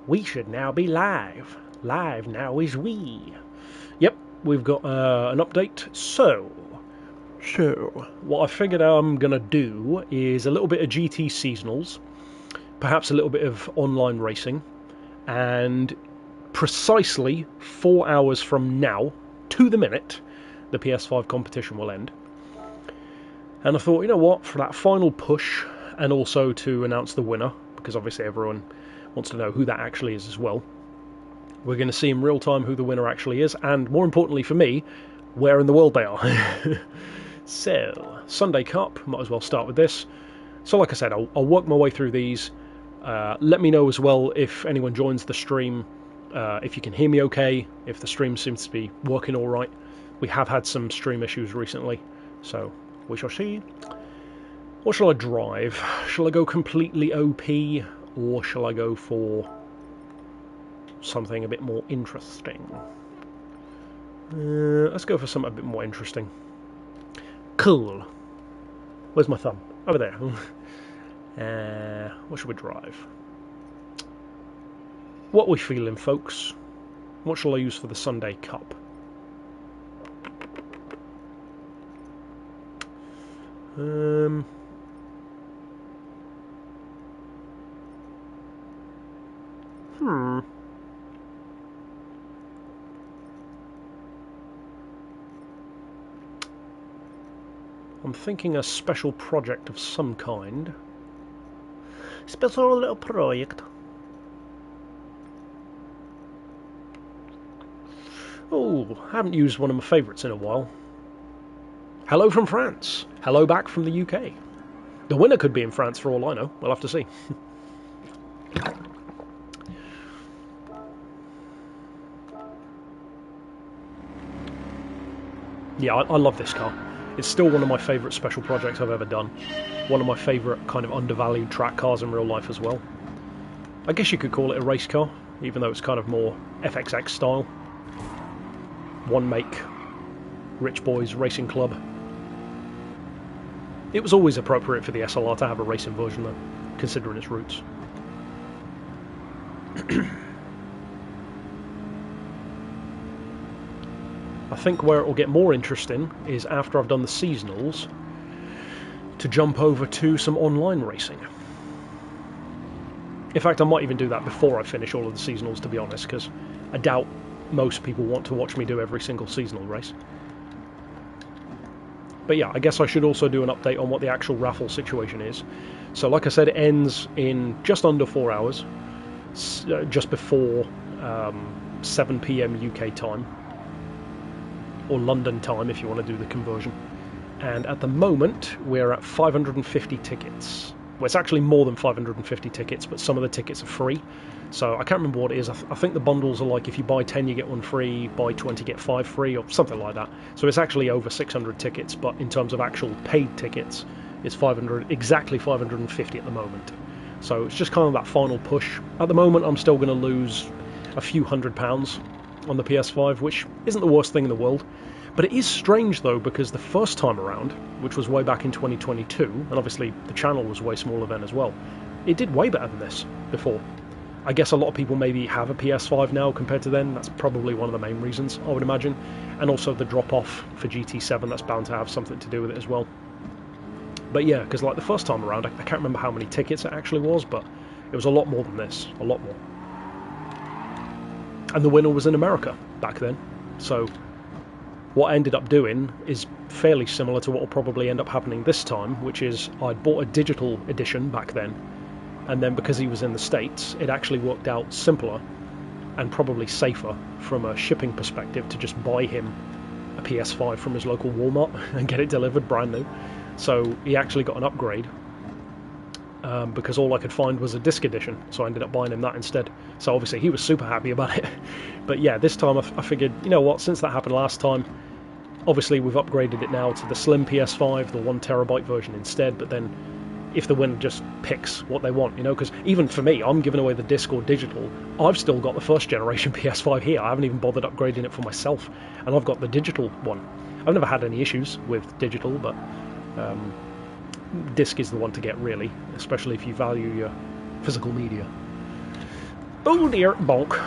We should now be live. Live now is we. Yep, we've got an update. So, what I figured I'm going to do is a little bit of GT seasonals, perhaps a little bit of online racing, and precisely 4 hours from now, to the minute, the PS5 competition will end. And I thought, you know what, for that final push, and also to announce the winner, because obviously everyone wants to know who that actually is as well, we're going to see in real time who the winner actually is, and more importantly for me, where in the world they are. So, Sunday Cup, might as well start with this. So like I said, I'll work my way through these. Let me know as well if anyone joins the stream, if you can hear me okay, if the stream seems to be working alright. We have had some stream issues recently, so we shall see. What shall I drive? Shall I go completely OP, or shall I go for something a bit more interesting? Let's go for something a bit more interesting. Cool. Where's my thumb? Over there. What should we drive? What we feeling, folks? What shall I use for the Sunday Cup? I'm thinking a special project of some kind. Special little project. Oh, I haven't used one of my favourites in a while. Hello from France. Hello back from the UK. The winner could be in France for all I know. We'll have to see. Yeah, I love this car. It's still one of my favourite special projects I've ever done. One of my favourite kind of undervalued track cars in real life as well. I guess you could call it a race car, even though it's kind of more FXX style. One make, rich boys racing club. It was always appropriate for the SLR to have a racing version though, considering its roots. I think where it will get more interesting is after I've done the seasonals, to jump over to some online racing. In fact, I might even do that before I finish all of the seasonals, to be honest, because I doubt most people want to watch me do every single seasonal race. But yeah, I guess I should also do an update on what the actual raffle situation is. So like I said, it ends in just under 4 hours, just before 7 PM UK time, or London time if you want to do the conversion. And at the moment we're at 550 tickets. Well, it's actually more than 550 tickets, but some of the tickets are free, so I can't remember what it is. I think the bundles are like if you buy 10 you get one free, buy 20 get 5 free, or something like that. So it's actually over 600 tickets, but in terms of actual paid tickets it's 500, exactly 550 at the moment. So it's just kind of that final push. At the moment I'm still going to lose a few £100 on the PS5, which isn't the worst thing in the world. But it is strange though, because the first time around, which was way back in 2022, and obviously the channel was way smaller then as well, it did way better than this before. I guess a lot of people maybe have a PS5 now compared to then. That's probably one of the main reasons, I would imagine. And also the drop-off for GT7, that's bound to have something to do with it as well. But yeah, because like the first time around, I can't remember how many tickets it actually was, but it was a lot more than this, a lot more. And the winner was in America back then, so what I ended up doing is fairly similar to what will probably end up happening this time, which is I'd bought a digital edition back then, and then because he was in the States, it actually worked out simpler and probably safer from a shipping perspective to just buy him a PS5 from his local Walmart and get it delivered brand new. So he actually got an upgrade, because all I could find was a disc edition, so I ended up buying him that instead. So obviously he was super happy about it. But yeah, this time I figured, you know what, since that happened last time, obviously we've upgraded it now to the slim PS5, the 1TB version instead, but then if the winner just picks what they want, you know, because even for me, I'm giving away the disc or digital. I've still got the first generation PS5 here. I haven't even bothered upgrading it for myself, and I've got the digital one. I've never had any issues with digital, but disc is the one to get, really, especially if you value your physical media. Oh dear, bonk.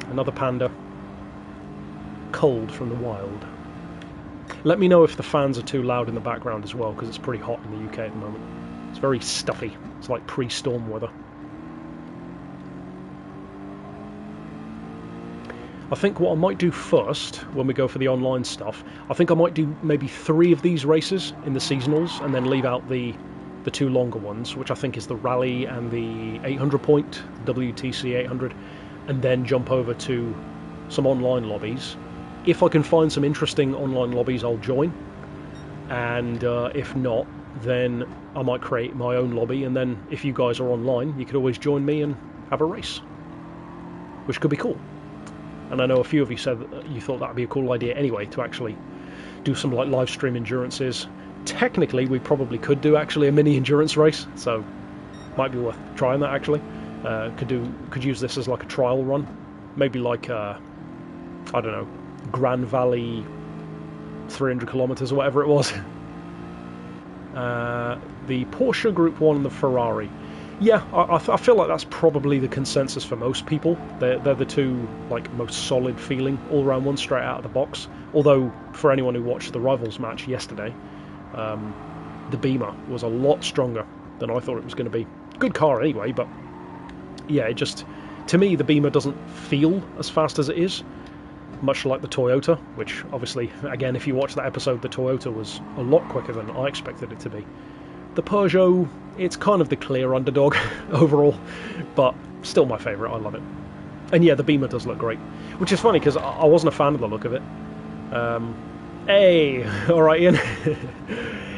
Another panda. Cold from the wild. Let me know if the fans are too loud in the background as well, because it's pretty hot in the UK at the moment. It's very stuffy. It's like pre-storm weather. I think what I might do first, when we go for the online stuff, I think I might do maybe 3 of these races in the seasonals, and then leave out the 2 longer ones, which I think is the Rally and the 800 point, WTC 800, and then jump over to some online lobbies. If I can find some interesting online lobbies, I'll join, and if not, then I might create my own lobby, and then if you guys are online, you could always join me and have a race, which could be cool. And I know a few of you said that you thought that would be a cool idea anyway, to actually do some like live stream endurances. Technically, we probably could do actually a mini endurance race, so might be worth trying that actually. Could use this as like a trial run, maybe like I don't know, Grand Valley 300 kilometers or whatever it was. The Porsche Group 1 and the Ferrari. Yeah, I feel like that's probably the consensus for most people. They're the 2 like most solid feeling all-round ones straight out of the box. Although for anyone who watched the Rivals match yesterday, the Beamer was a lot stronger than I thought it was going to be. Good car anyway, but yeah, it just, to me, the Beamer doesn't feel as fast as it is. Much like the Toyota, which obviously, again, if you watch that episode, the Toyota was a lot quicker than I expected it to be. The Peugeot, it's kind of the clear underdog overall, but still my favourite, I love it. And yeah, the Beamer does look great, which is funny because I wasn't a fan of the look of it. Hey, alright Ian.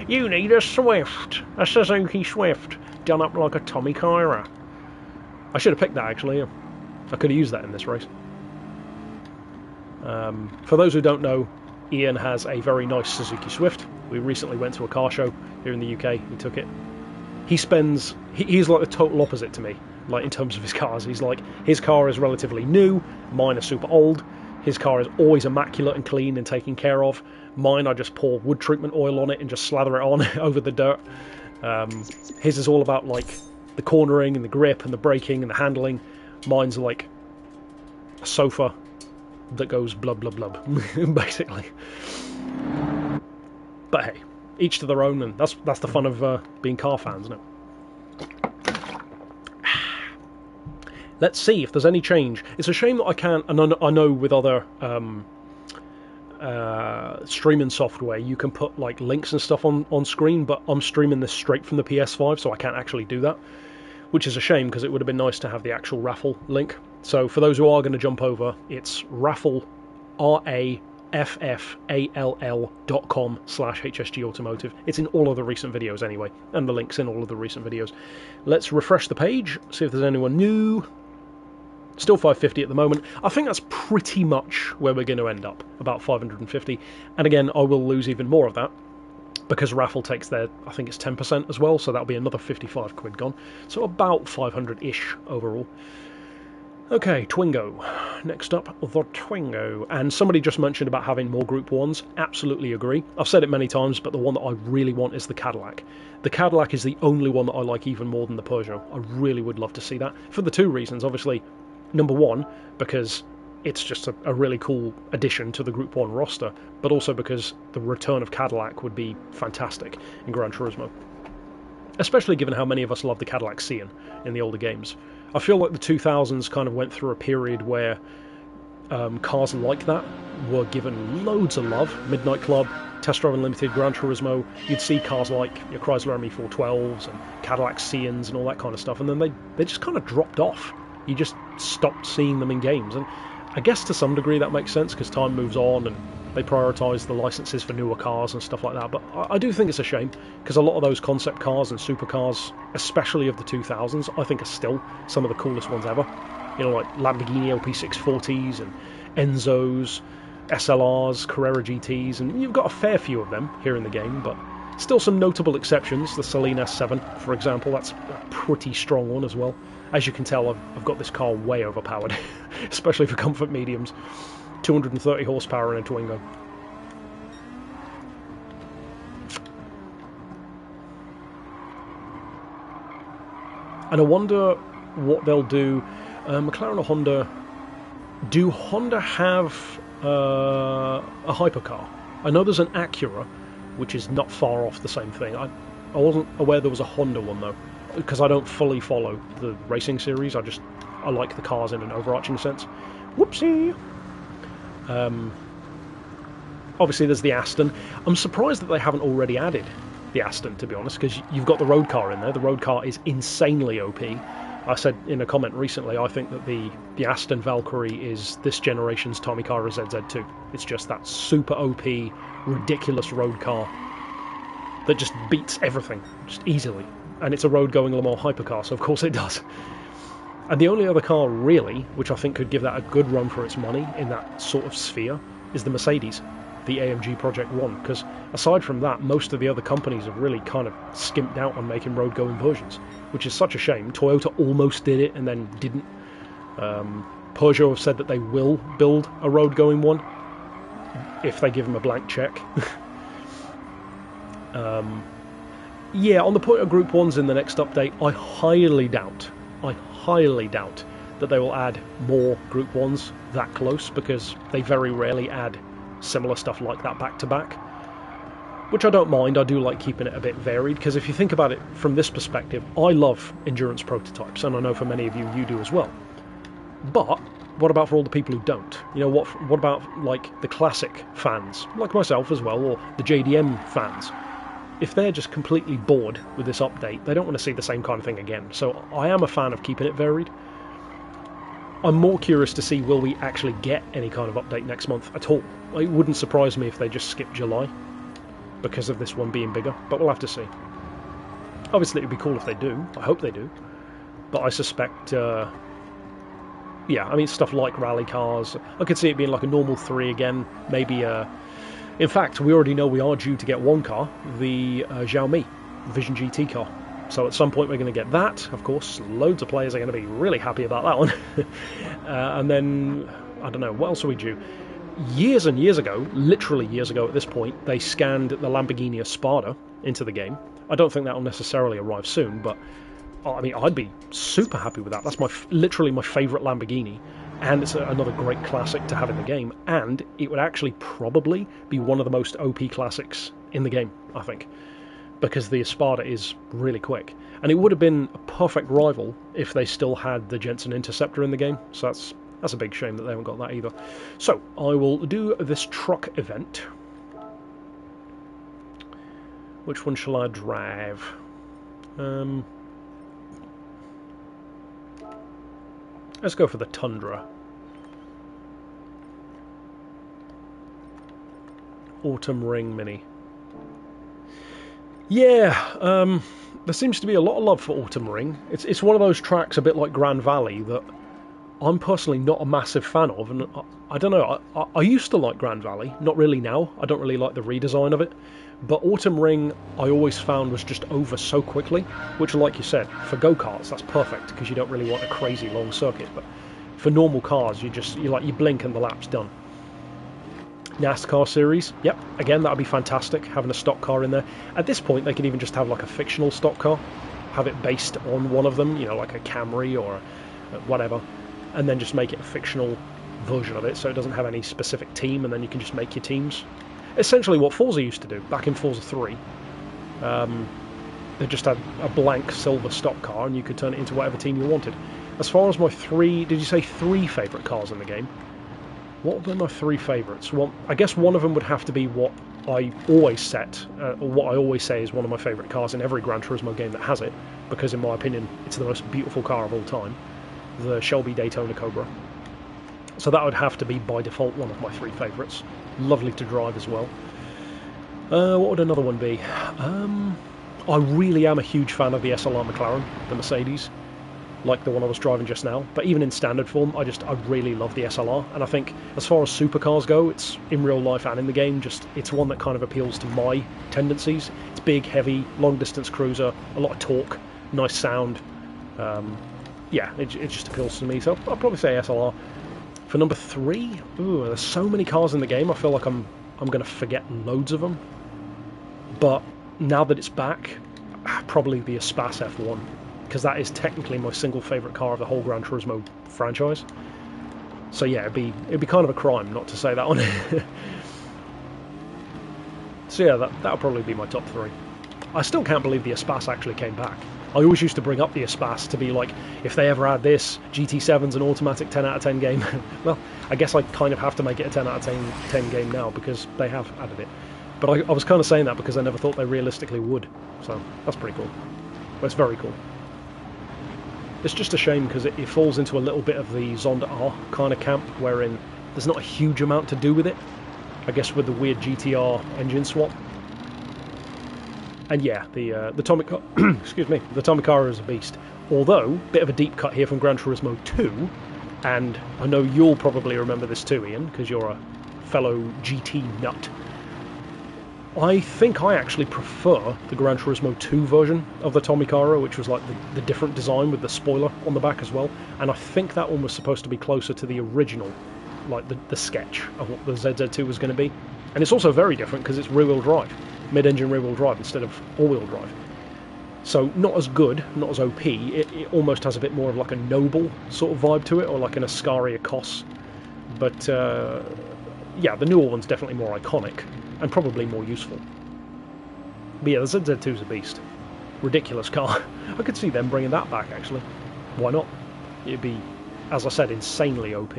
You need a Swift, a Suzuki Swift, done up like a Tommy Kyra. I should have picked that actually, I could have used that in this race. For those who don't know, Ian has a very nice Suzuki Swift. We recently went to a car show here in the UK, he took it. He's like the total opposite to me, like in terms of his cars. He's like, his car is relatively new, mine are super old. His car is always immaculate and clean and taken care of. Mine, I just pour wood treatment oil on it and just slather it on over the dirt. His is all about like the cornering and the grip and the braking and the handling. Mine's like a sofa that goes blub blub blub, basically. But hey, each to their own, and that's the fun of being car fans, isn't it? Let's see if there's any change. It's a shame that I can't, and I know with other streaming software you can put like links and stuff on screen, but I'm streaming this straight from the PS5, so I can't actually do that, which is a shame because it would have been nice to have the actual raffle link. So for those who are going to jump over, it's raffle, raffall.com/HSGAutomotive. It's in all of the recent videos anyway, and the link's in all of the recent videos. Let's refresh the page, see if there's anyone new. Still 550 at the moment. I think that's pretty much where we're going to end up, about 550. And again, I will lose even more of that, because raffle takes their, I think it's 10% as well, so that'll be another 55 quid gone. So about 500-ish overall. Okay, Twingo. Next up, the Twingo. And somebody just mentioned about having more Group 1s. Absolutely agree. I've said it many times, but the one that I really want is the Cadillac. The Cadillac is the only one that I like even more than the Peugeot. I really would love to see that. For the 2 reasons, obviously. Number 1, because it's just a really cool addition to the Group 1 roster, but also because the return of Cadillac would be fantastic in Gran Turismo. Especially given how many of us love the Cadillac Cian in the older games. I feel like the 2000s kind of went through a period where cars like that were given loads of love. Midnight Club, Test Drive Unlimited, Gran Turismo. You'd see cars like your Chrysler ME412s and Cadillac Cians and all that kind of stuff, and then they just kind of dropped off. You just stopped seeing them in games, and I guess to some degree that makes sense because time moves on and they prioritise the licenses for newer cars and stuff like that. But I do think it's a shame because a lot of those concept cars and supercars, especially of the 2000s, I think are still some of the coolest ones ever. You know, like Lamborghini LP640s and Enzos, SLRs, Carrera GTs, and you've got a fair few of them here in the game, but still some notable exceptions. The Celine S7, for example, that's a pretty strong one as well. As you can tell, I've got this car way overpowered, especially for comfort mediums. 230 horsepower in a Twingo. And I wonder what they'll do. McLaren or Honda? Do Honda have a hypercar? I know there's an Acura, which is not far off the same thing. I wasn't aware there was a Honda one though, because I don't fully follow the racing series. I like the cars in an overarching sense. Whoopsie! Obviously there's the Aston. I'm surprised that they haven't already added the Aston, to be honest, because you've got the road car in there. The road car is insanely OP. I said in a comment recently, I think that the Aston Valkyrie is this generation's Tomicara ZZ2. It's just that super OP, ridiculous road car that just beats everything, just easily. And it's a road-going Le Mans hypercar, so of course it does. And the only other car, really, which I think could give that a good run for its money in that sort of sphere, is the Mercedes, the AMG Project One, because aside from that, most of the other companies have really kind of skimped out on making road-going versions, which is such a shame. Toyota almost did it and then didn't. Peugeot have said that they will build a road-going one if they give them a blank check. Yeah, on the point of Group 1s in the next update, I highly doubt that they will add more Group 1s that close, because they very rarely add similar stuff like that back to back, which I don't mind. I do like keeping it a bit varied, because if you think about it from this perspective, I love endurance prototypes, and I know for many of you do as well. But what about for all the people who don't? You know, what about like the classic fans, like myself as well, or the JDM fans? If they're just completely bored with this update, they don't want to see the same kind of thing again. So I am a fan of keeping it varied. I'm more curious to see, will we actually get any kind of update next month at all? It wouldn't surprise me if they just skip July because of this one being bigger, but we'll have to see. Obviously it would be cool if they do. I hope they do. But I suspect, yeah, I mean, stuff like rally cars, I could see it being like a normal 3 again, maybe in fact, we already know we are due to get one car, the Xiaomi Vision GT car. So at some point we're going to get that. Of course, loads of players are going to be really happy about that one. And then, I don't know, what else are we due? Years and years ago, literally years ago at this point, they scanned the Lamborghini Espada into the game. I don't think that will necessarily arrive soon, but I mean, I'd be super happy with that. That's literally my favourite Lamborghini, and it's another great classic to have in the game, and it would actually probably be one of the most OP classics in the game, I think, because the Espada is really quick. And it would have been a perfect rival if they still had the Jensen Interceptor in the game, so that's a big shame that they haven't got that either. So, I will do this truck event. Which one shall I drive? Let's go for the Tundra. Autumn Ring Mini. Yeah, there seems to be a lot of love for Autumn Ring. It's one of those tracks a bit like Grand Valley that I'm personally not a massive fan of, and I don't know, I used to like Grand Valley, not really now. I don't really like the redesign of it, but Autumn Ring I always found was just over so quickly, which, like you said, for go-karts that's perfect because you don't really want a crazy long circuit, but for normal cars you blink and the lap's done. NASCAR series, yep, again, that would be fantastic, having a stock car in there. At this point they could even just have like a fictional stock car, have it based on one of them, you know, like a Camry or whatever, and then just make it a fictional version of it so it doesn't have any specific team, and then you can just make your teams. Essentially what Forza used to do back in Forza 3. They just had a blank silver stock car and you could turn it into whatever team you wanted. As far as my three favourite cars in the game? What would be my 3 favourites? Well, I guess one of them would have to be what I always set, or what I always say is one of my favourite cars in every Gran Turismo game that has it, because in my opinion it's the most beautiful car of all time, the Shelby Daytona Cobra. So that would have to be by default one of my 3 favourites. Lovely to drive as well. What would another one be? I really am a huge fan of the SLR McLaren, the Mercedes, like the one I was driving just now, but even in standard form I really love the SLR, and I think as far as supercars go, it's in real life and in the game, it's one that kind of appeals to my tendencies. It's big, heavy, long distance cruiser, a lot of torque, nice sound. Yeah, it just appeals to me, so I'll probably say SLR. For number 3, ooh, there's so many cars in the game, I feel like I'm going to forget loads of them, but now that it's back, probably the Espace F1, because that is technically my single favourite car of the whole Gran Turismo franchise. So yeah, it'd be kind of a crime not to say that one. So yeah, that'll probably be my top 3. I still can't believe the Espace actually came back. I always used to bring up the Espace to be like, if they ever had this, GT7's an automatic 10 out of 10 game. Well, I guess I kind of have to make it a 10 out of 10 game now because they have added it. But I was kind of saying that because I never thought they realistically would. So that's pretty cool. That's very cool. It's just a shame because it falls into a little bit of the Zonda R kind of camp, wherein there's not a huge amount to do with it. I guess with the weird GTR engine swap. And yeah, the excuse me, the Tomicara is a beast. Although, bit of a deep cut here from Gran Turismo 2, and I know you'll probably remember this too, Ian, because you're a fellow GT nut. I think I actually prefer the Gran Turismo 2 version of the Tomicara, which was like the different design with the spoiler on the back as well. And I think that one was supposed to be closer to the original, like the sketch of what the ZZ2 was going to be. And it's also very different because it's rear-wheel drive. Mid-engine rear-wheel drive instead of all-wheel drive. So not as good, not as OP, it almost has a bit more of like a noble sort of vibe to it, or like an Ascaria Cos. But yeah, the newer one's definitely more iconic, and probably more useful. But yeah, the ZZ2's a beast. Ridiculous car. I could see them bringing that back, actually. Why not? It'd be, as I said, insanely OP.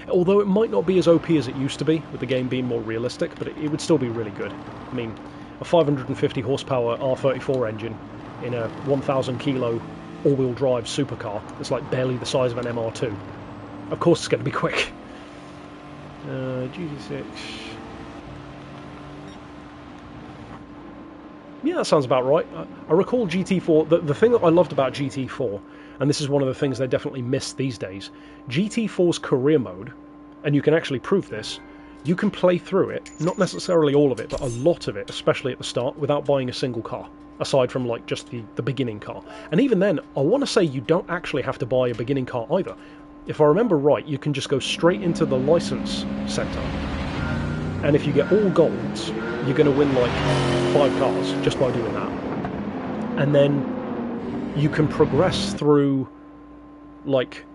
Although it might not be as OP as it used to be, with the game being more realistic, but it would still be really good. I mean, a 550 horsepower R34 engine in a 1,000 kilo all-wheel drive supercar that's like barely the size of an MR2. Of course it's going to be quick. GT6... Yeah, that sounds about right. I recall GT4... The thing that I loved about GT4, and this is one of the things they definitely miss these days, GT4's career mode, and you can actually prove this, you can play through it, not necessarily all of it, but a lot of it, especially at the start, without buying a single car, aside from like just the beginning car. And even then, I want to say you don't actually have to buy a beginning car either. If I remember right, you can just go straight into the license centre, and if you get all golds, you're going to win like 5 cars just by doing that. And then you can progress through like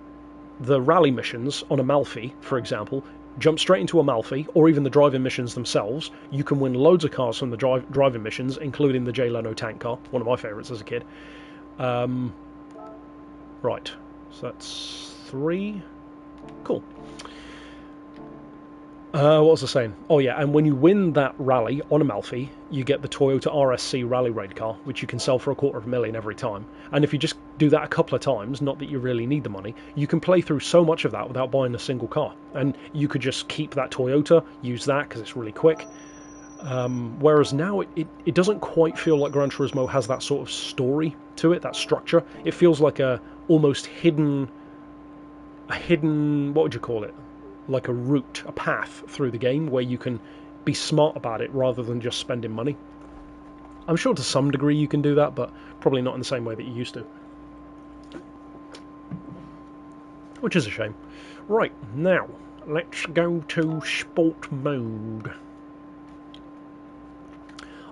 the rally missions on Amalfi, for example, jump straight into Amalfi, or even the driving missions themselves. You can win loads of cars from the driving missions, including the Jay Leno tank car, one of my favourites as a kid. Right, so that's 3. Cool. What was I saying? Oh yeah, and when you win that rally on Amalfi, you get the Toyota RSC Rally Raid car, which you can sell for $250,000 every time. And if you just do that a couple of times, not that you really need the money, you can play through so much of that without buying a single car. And you could just keep that Toyota, use that because it's really quick. Whereas now it doesn't quite feel like Gran Turismo has that sort of story to it, that structure. It feels like a almost hidden, what would you call it? Like a route, a path through the game where you can be smart about it rather than just spending money. I'm sure to some degree you can do that, but probably not in the same way that you used to. Which is a shame. Right, now, let's go to sport mode.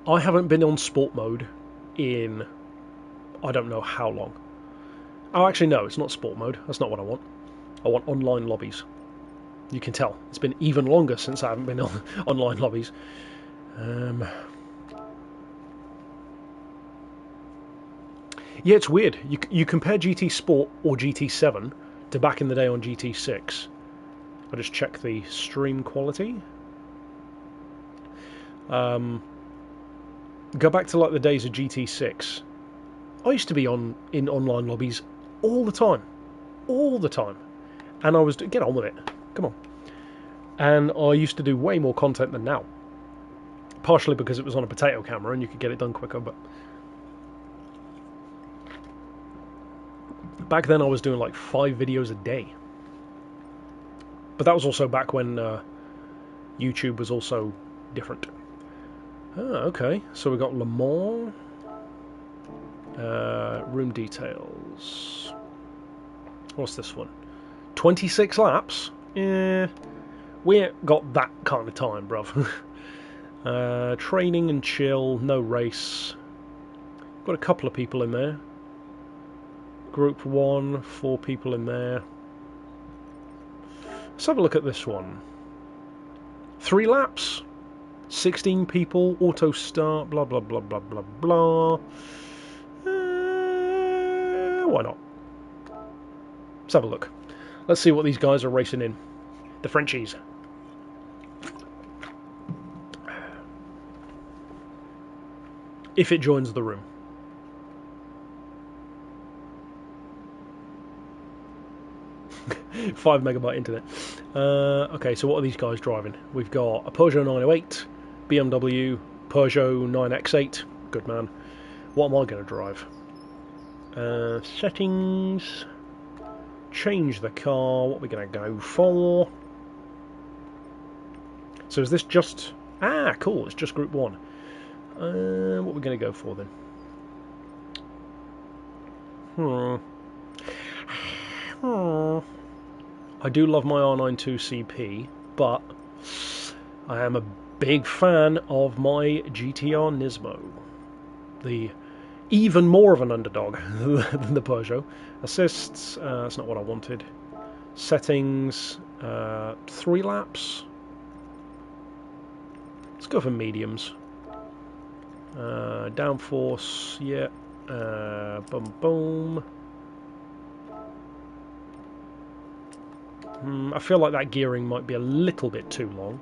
I haven't been on sport mode in I don't know how long. Oh, actually no, it's not sport mode. That's not what I want. I want online lobbies. You can tell. It's been even longer since I haven't been on online lobbies. Yeah, it's weird. You compare GT Sport or GT7 to back in the day on GT6. I'll just check the stream quality. Go back to like the days of GT6. I used to be in online lobbies all the time. All the time. And I was... Get on with it. Come on. And I used to do way more content than now. Partially because it was on a potato camera and you could get it done quicker, but... Back then I was doing like 5 videos a day. But that was also back when YouTube was also different. Okay, so we got Le Mans. Room details. What's this one? 26 laps? Yeah, we ain't got that kind of time, bruv. Training and chill, no race. Got a couple of people in there. Group 1, 4 people in there. Let's have a look at this one. 3 laps, 16 people, auto start, blah blah blah blah blah blah. Why not? Let's have a look. Let's see what these guys are racing in. The Frenchies. If it joins the room. Five megabyte internet. Okay, so what are these guys driving? We've got a Peugeot 908, BMW, Peugeot 9X8. Good man. What am I going to drive? Settings. Change the car. What are we going to go for? So is this just... Ah, cool. It's just Group 1. What are we going to go for then? I do love my R92 CP, but I am a big fan of my GTR Nismo. The even more of an underdog than the Peugeot. Assists, that's not what I wanted. Settings, 3 laps. Let's go for mediums. Downforce, yeah. Boom, boom. I feel like that gearing might be a little bit too long.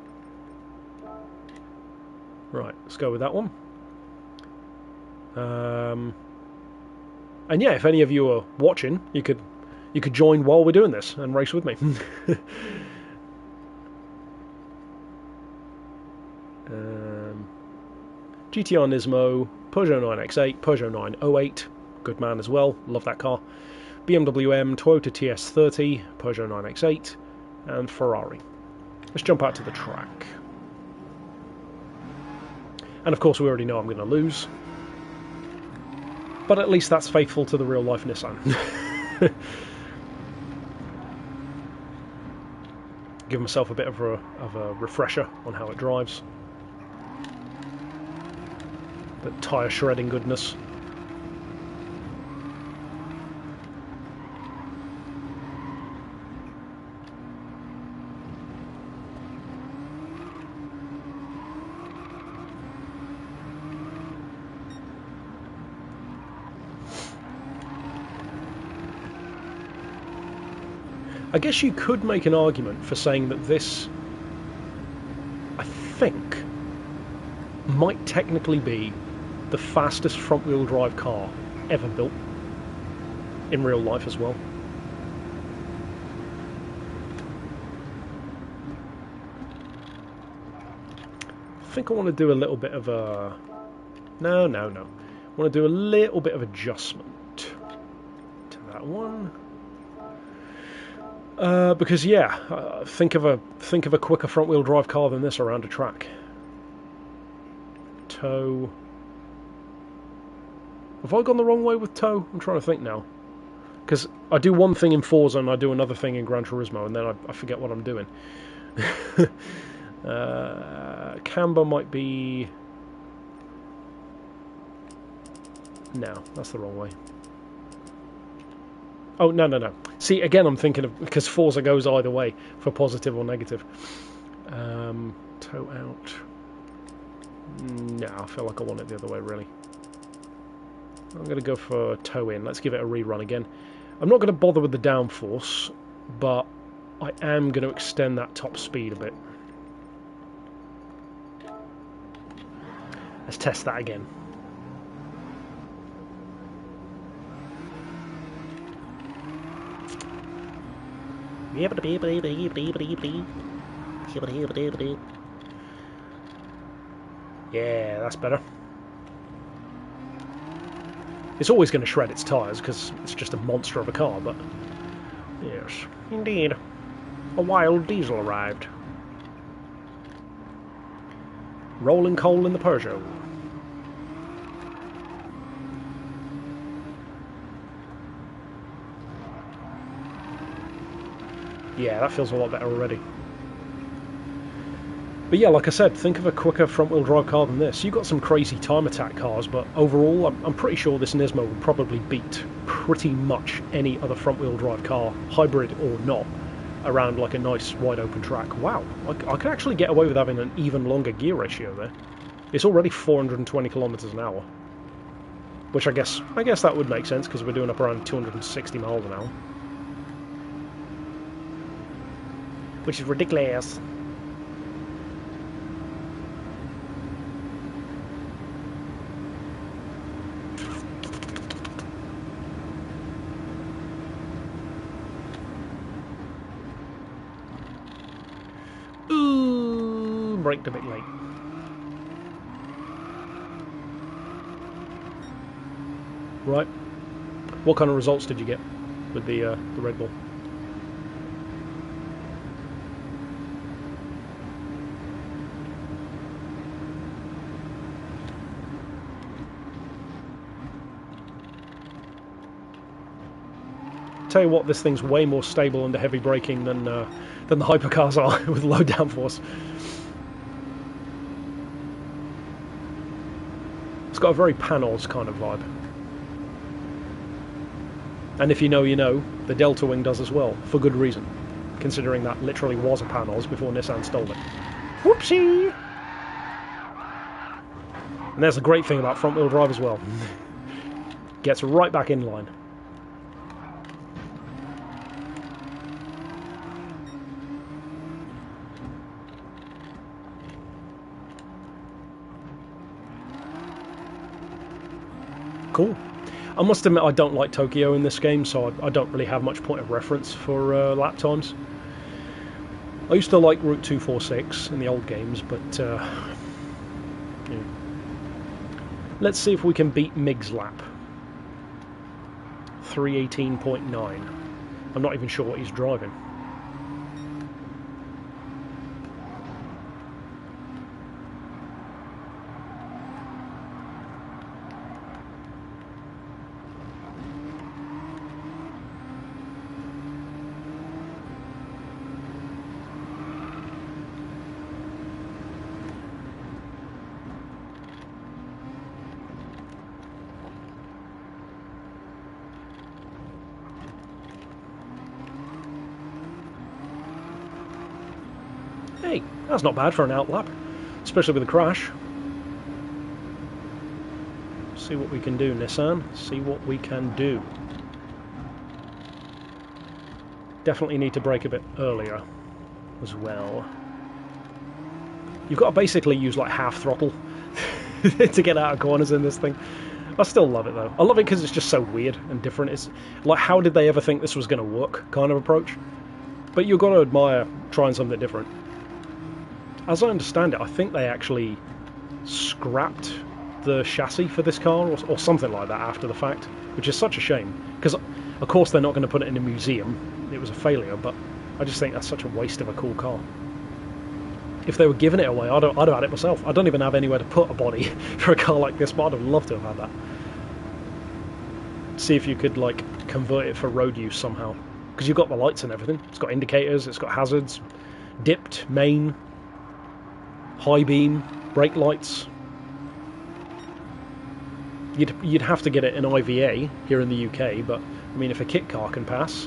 Right, let's go with that one. And yeah, if any of you are watching, you could join while we're doing this and race with me. GTR Nismo, Peugeot 9X8, Peugeot 908, good man as well, love that car. BMW M, Toyota TS30, Peugeot 9X8, and Ferrari. Let's jump out to the track. And of course we already know I'm going to lose. But at least that's faithful to the real-life Nissan. Give myself a bit of a refresher on how it drives. The tyre shredding goodness. I guess you could make an argument for saying that this, I think, might technically be the fastest front-wheel drive car ever built, in real life as well. I think I want to do a little bit of a... No. I want to do a little bit of adjustment to that one. Because yeah, think of a quicker front-wheel drive car than this around a track. Tow. Have I gone the wrong way with tow? I'm trying to think now. Because I do one thing in Forza and I do another thing in Gran Turismo, and then I forget what I'm doing. Camber might be... No, that's the wrong way. Oh, no. See, again, I'm thinking of... Because Forza goes either way, for positive or negative. Tow out. No, I feel like I want it the other way, really. I'm going to go for tow in. Let's give it a rerun again. I'm not going to bother with the downforce, but I am going to extend that top speed a bit. Let's test that again. Yeah, that's better. It's always going to shred its tyres because it's just a monster of a car, but yes, indeed. A wild diesel arrived. Rolling coal in the Peugeot. Yeah, that feels a lot better already. But yeah, like I said, think of a quicker front-wheel drive car than this. You've got some crazy time attack cars, but overall, I'm pretty sure this Nismo would probably beat pretty much any other front-wheel drive car, hybrid or not, around like a nice wide open track. Wow, I could actually get away with having an even longer gear ratio there. It's already 420 kilometers an hour, which I guess that would make sense because we're doing up around 260 miles an hour, which is ridiculous. Ooh, braked a bit late. Right. What kind of results did you get with the Red Bull? Tell you what, this thing's way more stable under heavy braking than the hypercars are with low downforce. It's got a very Panos kind of vibe. And if you know, you know, the Delta Wing does as well, for good reason, considering that literally was a Panos before Nissan stole it. Whoopsie! And there's the great thing about front-wheel drive as well. Gets right back in line. Cool. I must admit I don't like Tokyo in this game, so I don't really have much point of reference for lap times. I used to like Route 246 in the old games, but yeah. Let's see if we can beat Mig's lap. 318.9. I'm not even sure what he's driving. Hey, that's not bad for an outlap, especially with a crash. See what we can do, Nissan. See what we can do. Definitely need to brake a bit earlier as well. You've got to basically use like half throttle to get out of corners in this thing. I still love it though. I love it because it's just so weird and different. It's like, how did they ever think this was going to work kind of approach? But you've got to admire trying something different. As I understand it, I think they actually scrapped the chassis for this car or something like that after the fact, which is such a shame. Because, of course, they're not going to put it in a museum. It was a failure, but I just think that's such a waste of a cool car. If they were giving it away, I'd have had it myself. I don't even have anywhere to put a body for a car like this, but I'd have loved to have had that. See if you could, like, convert it for road use somehow. Because you've got the lights and everything. It's got indicators, it's got hazards, dipped, main, high beam, brake lights. You'd have to get it in IVA here in the UK, but I mean, if a kit car can pass,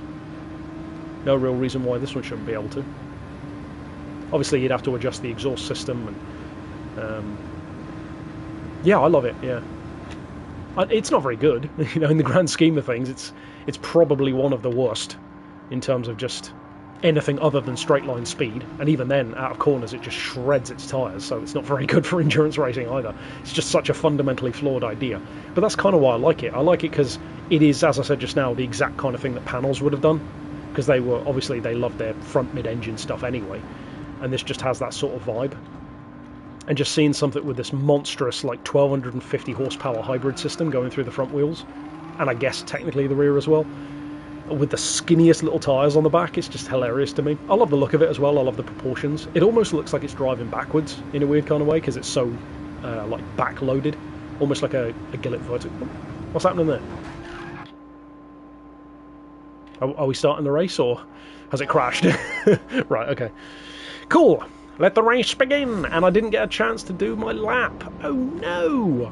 no real reason why this one shouldn't be able to. Obviously, you'd have to adjust the exhaust system, and yeah, I love it. Yeah, it's not very good, you know, in the grand scheme of things. It's probably one of the worst in terms of just anything other than straight line speed, and even then out of corners it just shreds its tyres, so it's not very good for endurance racing either. It's just such a fundamentally flawed idea, but that's kind of why I like it. I like it because it is, as I said just now, the exact kind of thing that Panos would have done, because they were obviously, they love their front mid-engine stuff anyway, and this just has that sort of vibe. And just seeing something with this monstrous like 1250 horsepower hybrid system going through the front wheels, and I guess technically the rear as well, with the skinniest little tyres on the back, it's just hilarious to me. I love the look of it as well. I love the proportions. It almost looks like it's driving backwards in a weird kind of way because it's so like back-loaded, almost like a Gillett Vertical. What's happening there? Are we starting the race, or has it crashed? Right, okay. Cool. Let the race begin! And I didn't get a chance to do my lap. Oh no!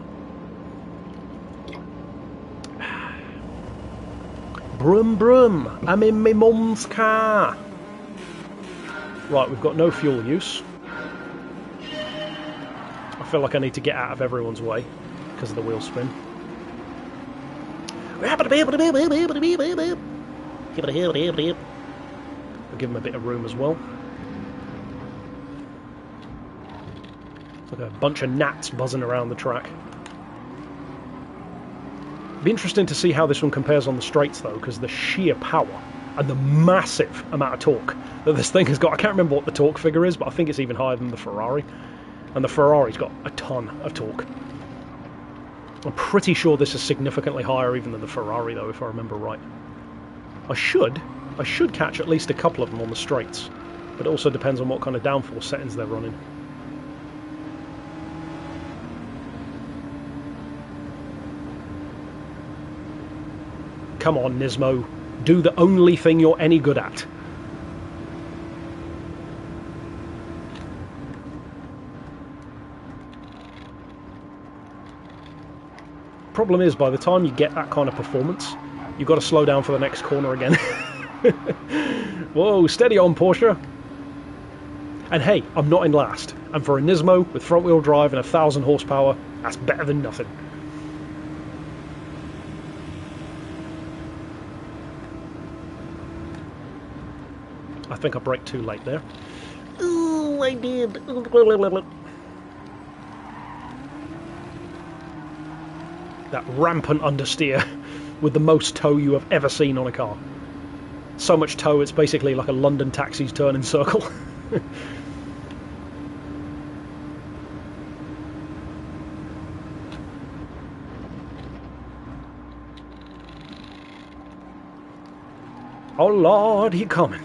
Brum brum, I'm in my mum's car. Right, we've got no fuel use. I feel like I need to get out of everyone's way because of the wheel spin. I'll give him a bit of room as well. Like a bunch of gnats buzzing around the track. Be interesting to see how this one compares on the straights though, because the sheer power and the massive amount of torque that this thing has got. I can't remember what the torque figure is, but I think it's even higher than the Ferrari. And the Ferrari's got a ton of torque. I'm pretty sure this is significantly higher even than the Ferrari though, if I remember right. I should catch at least a couple of them on the straights, but it also depends on what kind of downforce settings they're running. Come on, Nismo. Do the only thing you're any good at. Problem is, by the time you get that kind of performance, you've got to slow down for the next corner again. Whoa, steady on, Porsche. And hey, I'm not in last. And for a Nismo with front-wheel drive and 1,000 horsepower, that's better than nothing. I think I braked too late there. Ooh, I did. That rampant understeer with the most tow you have ever seen on a car. So much tow, it's basically like a London taxi's turning circle. Oh Lord, he coming.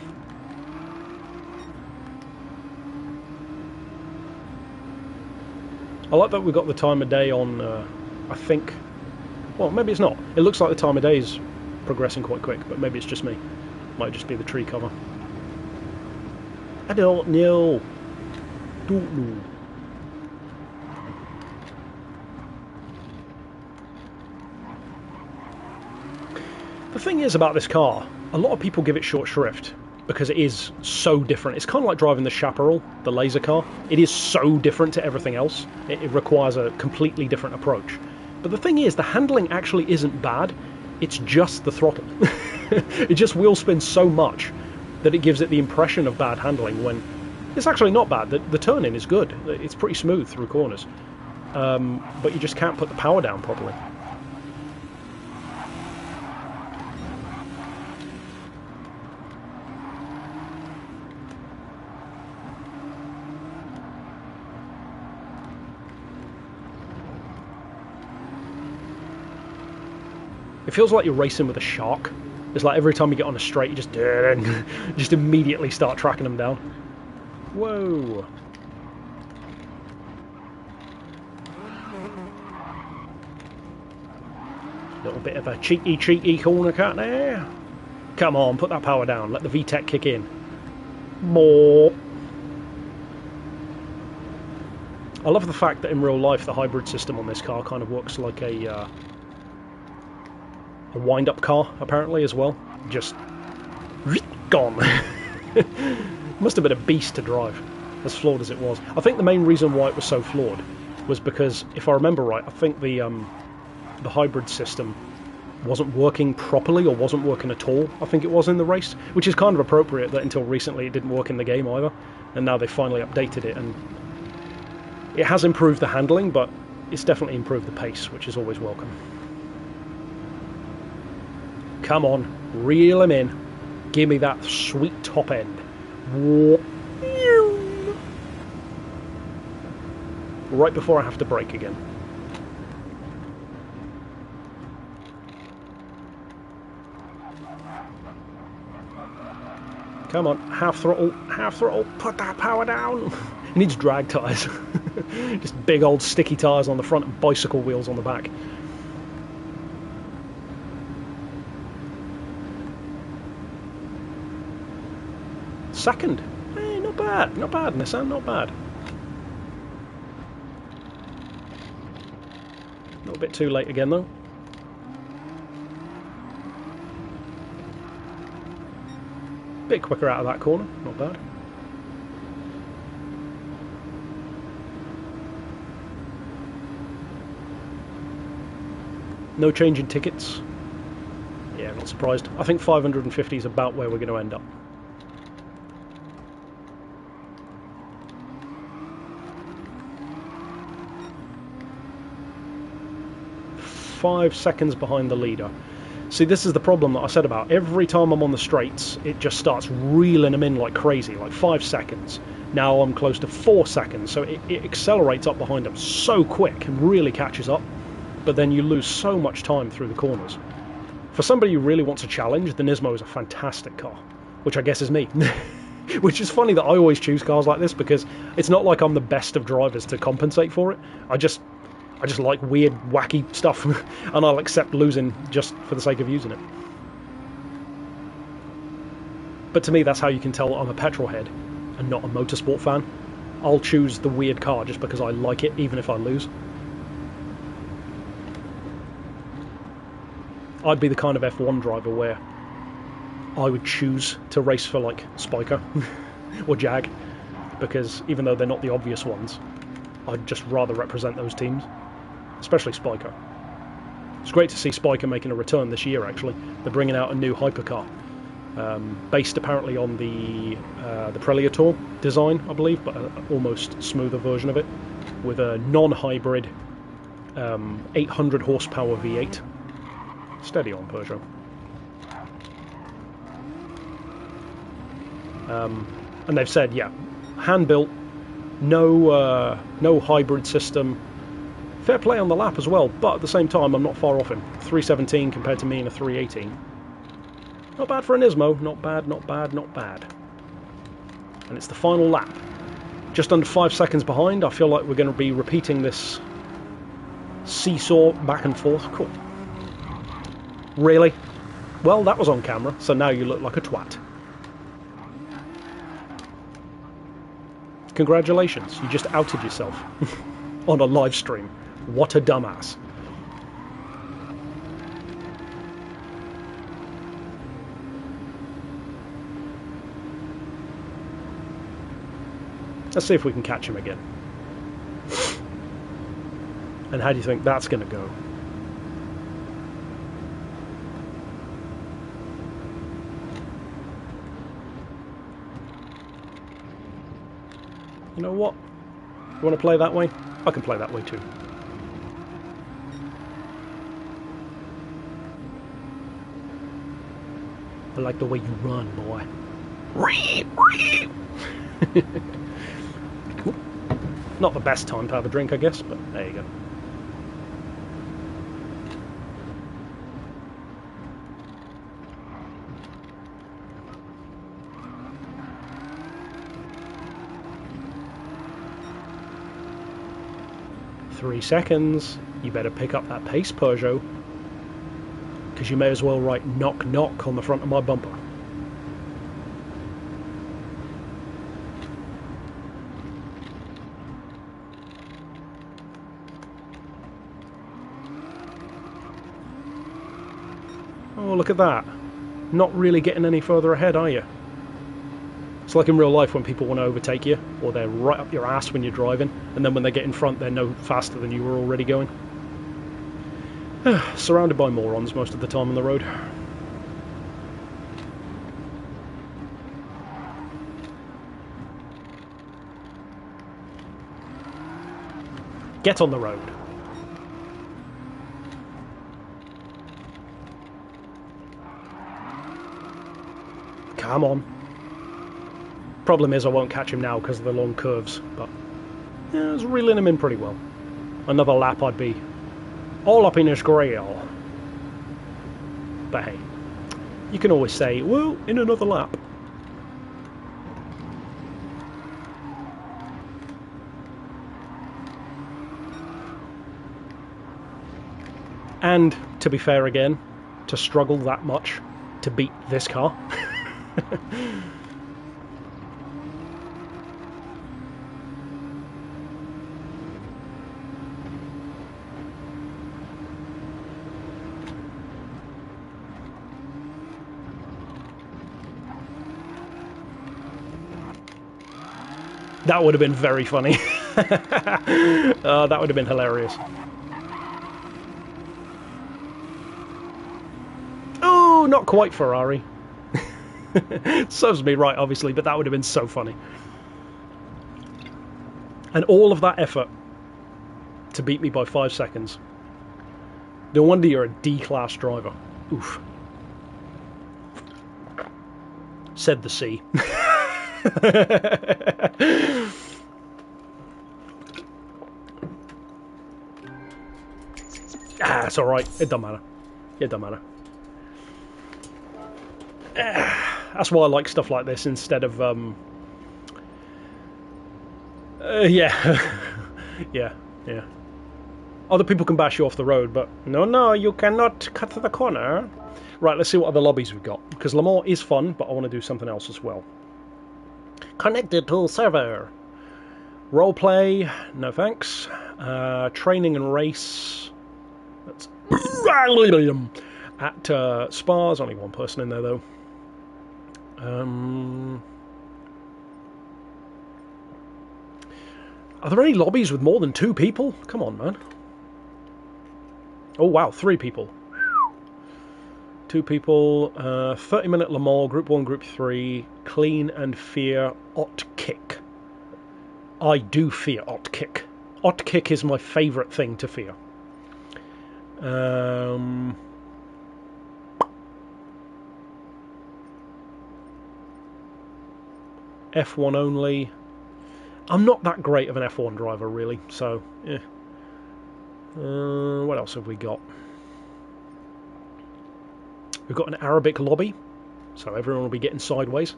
I like that we've got the time of day on, I think, well, maybe it's not. It looks like the time of day is progressing quite quick, but maybe it's just me. Might just be the tree cover. I don't know. Don't know. The thing is about this car, a lot of people give it short shrift because it is so different. It's kind of like driving the Chaparral, the laser car. It is so different to everything else. It requires a completely different approach. But the thing is, the handling actually isn't bad. It's just the throttle. It just wheel spins so much that it gives it the impression of bad handling when it's actually not bad. The turning is good. It's pretty smooth through corners. But you just can't put the power down properly. It feels like you're racing with a shark. It's like every time you get on a straight, you just immediately start tracking them down. Whoa. Little bit of a cheeky corner cut there. Come on, put that power down. Let the VTEC kick in. More. I love the fact that in real life the hybrid system on this car kind of works like a wind-up car, apparently, as well. Just gone. Must have been a beast to drive, as flawed as it was. I think the main reason why it was so flawed was because, if I remember right, I think the hybrid system wasn't working properly, or wasn't working at all, I think it was, in the race, which is kind of appropriate that until recently it didn't work in the game either, and now they finally updated it, and it has improved the handling, but it's definitely improved the pace, which is always welcome. Come on, reel him in. Give me that sweet top end. Right before I have to brake again. Come on, half throttle, put that power down. It needs drag tyres. Just big old sticky tyres on the front and bicycle wheels on the back. Second. Not Not bad, Nissan, not bad. A little bit too late again though. Bit quicker out of that corner, not bad. No change in tickets. Yeah, not surprised. I think 550 is about where we're going to end up. Five seconds behind the leader. See, this is the problem that I said about. Every time I'm on the straights, it just starts reeling them in like crazy, like 5 seconds. Now I'm close to 4 seconds, so it accelerates up behind them so quick and really catches up. But then you lose so much time through the corners. For somebody who really wants a challenge, the Nismo is a fantastic car, which I guess is me. Which is funny that I always choose cars like this, because it's not like I'm the best of drivers to compensate for it. I just like weird, wacky stuff, and I'll accept losing just for the sake of using it. But to me, that's how you can tell I'm a petrol head and not a motorsport fan. I'll choose the weird car just because I like it, even if I lose. I'd be the kind of F1 driver where I would choose to race for, like, Spiker or Jag, because even though they're not the obvious ones, I'd just rather represent those teams, especially Spiker. It's great to see Spiker making a return this year, actually. They're bringing out a new hypercar, based apparently on the Preliator design, I believe, but an almost smoother version of it, with a non-hybrid 800 horsepower V8. Steady on, Peugeot. And they've said, yeah, hand-built, no hybrid system. Fair play on the lap as well, but at the same time, I'm not far off him. 317 compared to me in a 318. Not bad for a Nismo. Not bad, not bad, not bad. And it's the final lap. Just under 5 seconds behind. I feel like we're going to be repeating this seesaw back and forth. Cool. Really? Well, that was on camera, so now you look like a twat. Congratulations, you just outed yourself on a live stream. What a dumbass. Let's see if we can catch him again. And how do you think that's going to go? You know what? You want to play that way? I can play that way too. I like the way you run, boy. Not the best time to have a drink, I guess, but there you go. Three seconds. You better pick up that pace, Peugeot, because you may as well write knock knock on the front of my bumper. Oh, look at that. Not really getting any further ahead, are you? It's like in real life when people want to overtake you, or they're right up your ass when you're driving, and then when they get in front, they're no faster than you were already going. Surrounded by morons most of the time on the road. Get on the road. Come on. Problem is I won't catch him now because of the long curves, but yeah, I was reeling him in pretty well. Another lap I'd be all up in his grill. But hey, you can always say, well, in another lap. And, to be fair again, to struggle that much to beat this car. That would have been very funny. That would have been hilarious. Oh, not quite Ferrari. Serves me right, obviously, but that would have been so funny. And all of that effort to beat me by 5 seconds. No wonder you're a D-class driver. Oof. Said the C. It's alright. It don't matter. It don't matter. That's why I like stuff like this instead of yeah. yeah. Other people can bash you off the road, but no, you cannot cut the corner. Right, let's see what other lobbies we've got, because Le Mans is fun, but I want to do something else as well. Connected to server. Roleplay, no thanks. Training and race. That's at Spa. There's only one person in there though. Are there any lobbies with more than 2 people? Come on, man. Oh wow, 3 people. 2 people. 30-minute Le Mans, Group 1, Group 3. Clean and fear Ot Kick. I do fear Ot Kick. Ot Kick is my favourite thing to fear. F1 only. I'm not that great of an F1 driver, really, so, yeah. What else have we got? We've got an Arabic lobby, so everyone will be getting sideways.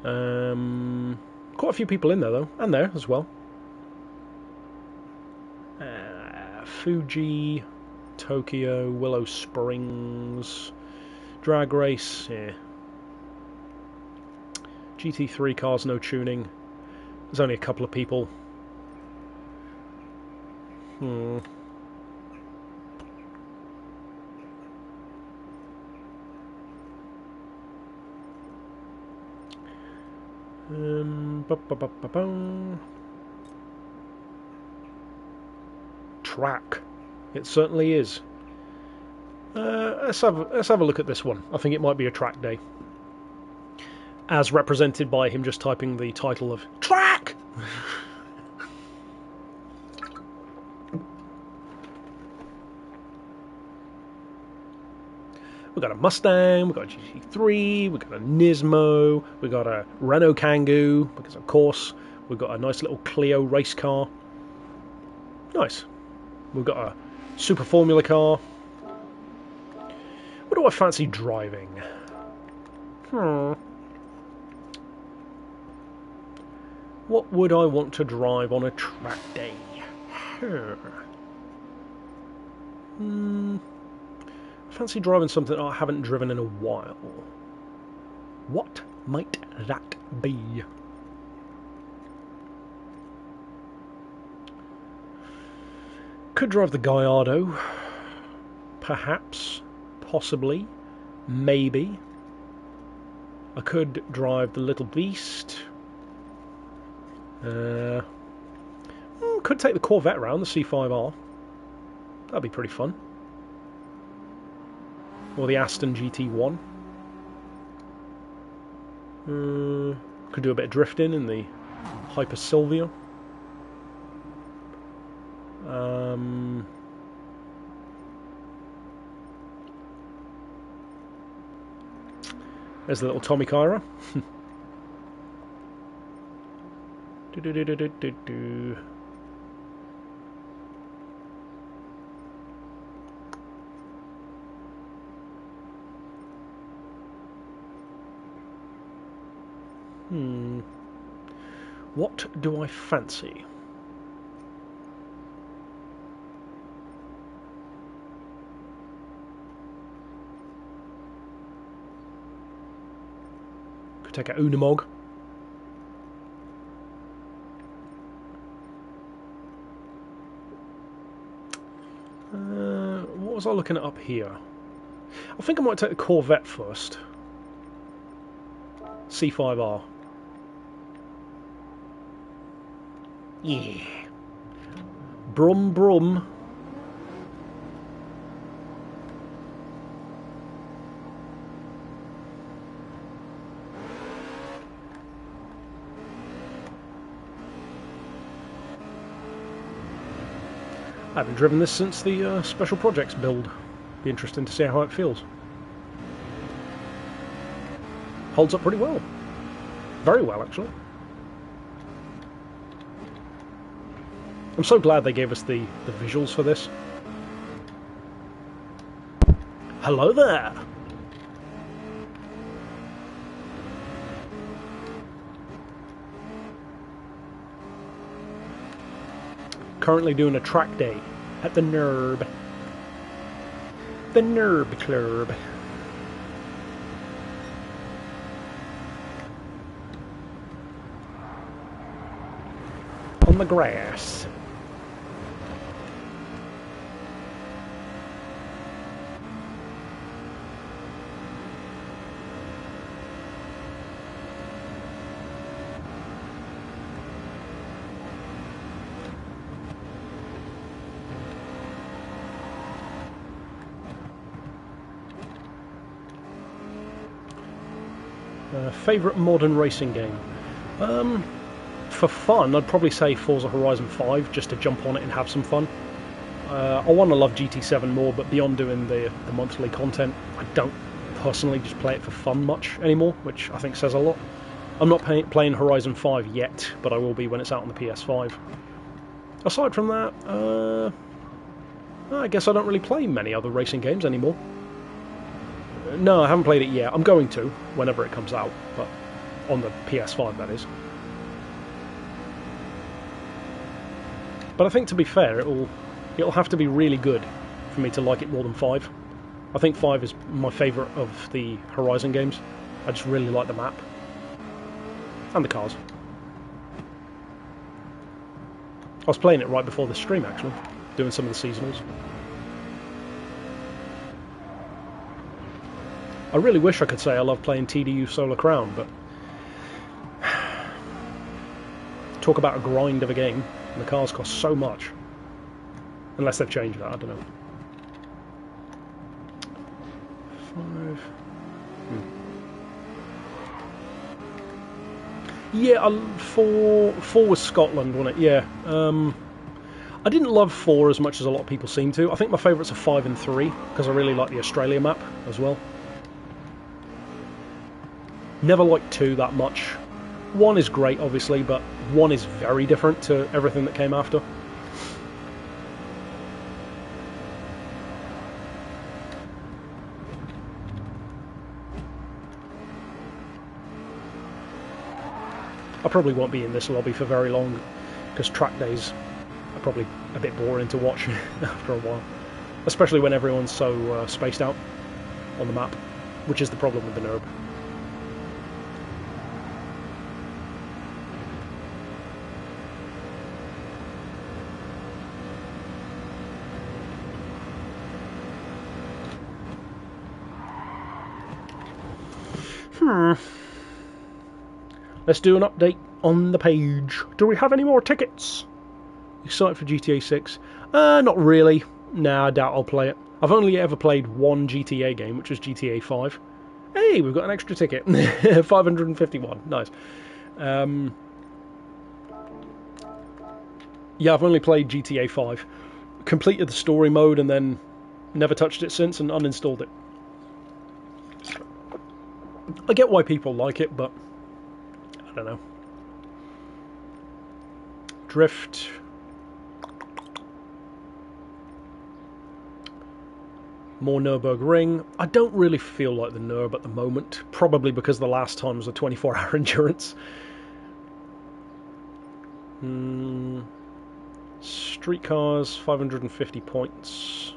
Quite a few people in there, though, and there as well. Fuji, Tokyo, Willow Springs, Drag Race, yeah. GT3 cars, no tuning. There's only a couple of people. Track. It certainly is. Let's have a look at this one. I think it might be a track day. As represented by him just typing the title of Track! We've got a Mustang, we've got a GT3, we've got a Nismo, we've got a Renault Kangoo, because of course, we've got a nice little Clio race car. Nice. We've got a Super Formula car. What do I fancy driving? What would I want to drive on a track day? Fancy driving something I haven't driven in a while. What might that be? Could drive the Gallardo. Perhaps. Possibly. Maybe. I could drive the Little Beast. Could take the Corvette around, the C5R. That'd be pretty fun. Or the Aston GT1. Could do a bit of drifting in the Hyper Silvia. There's the little Tommy Kyra. What do I fancy? Could take a Unimog. What was I looking at up here? I think I might take the Corvette first. C5R. Yeah. Brum brum. I haven't driven this since the Special Projects build. Be interesting to see how it feels. Holds up pretty well. Very well, actually. I'm so glad they gave us the visuals for this. Hello there! Currently doing a track day at the NERB. The NERB Club. On the grass. Favourite modern racing game? For fun, I'd probably say Forza Horizon 5, just to jump on it and have some fun. I want to love GT7 more, but beyond doing the monthly content, I don't personally just play it for fun much anymore, which I think says a lot. I'm not playing Horizon 5 yet, but I will be when it's out on the PS5. Aside from that, I guess I don't really play many other racing games anymore. No, I haven't played it yet. I'm going to, whenever it comes out, but on the PS5, that is. But I think, to be fair, it'll have to be really good for me to like it more than 5. I think 5 is my favourite of the Horizon games. I just really like the map. And the cars. I was playing it right before the stream, actually, doing some of the seasonals. I really wish I could say I love playing TDU Solar Crown, but talk about a grind of a game, and the cars cost so much. Unless they've changed that, I don't know. 5. Yeah, 4 was Scotland, wasn't it? Yeah. I didn't love 4 as much as a lot of people seem to. I think my favourites are 5 and 3, because I really like the Australia map as well. Never liked 2 that much. 1 is great, obviously, but 1 is very different to everything that came after. I probably won't be in this lobby for very long, because track days are probably a bit boring to watch after a while. Especially when everyone's so spaced out on the map, which is the problem with the NERB. Let's do an update on the page. Do we have any more tickets? Excited for GTA 6? Not really. Nah, I doubt I'll play it. I've only ever played one GTA game, which was GTA 5. Hey, we've got an extra ticket. 551. Nice. Yeah, I've only played GTA 5. Completed the story mode and then never touched it since and uninstalled it. I get why people like it, but I don't know. Drift. More Nürburgring. I don't really feel like the Nürb at the moment, probably because the last time was a 24-hour endurance. Streetcars, 550 points.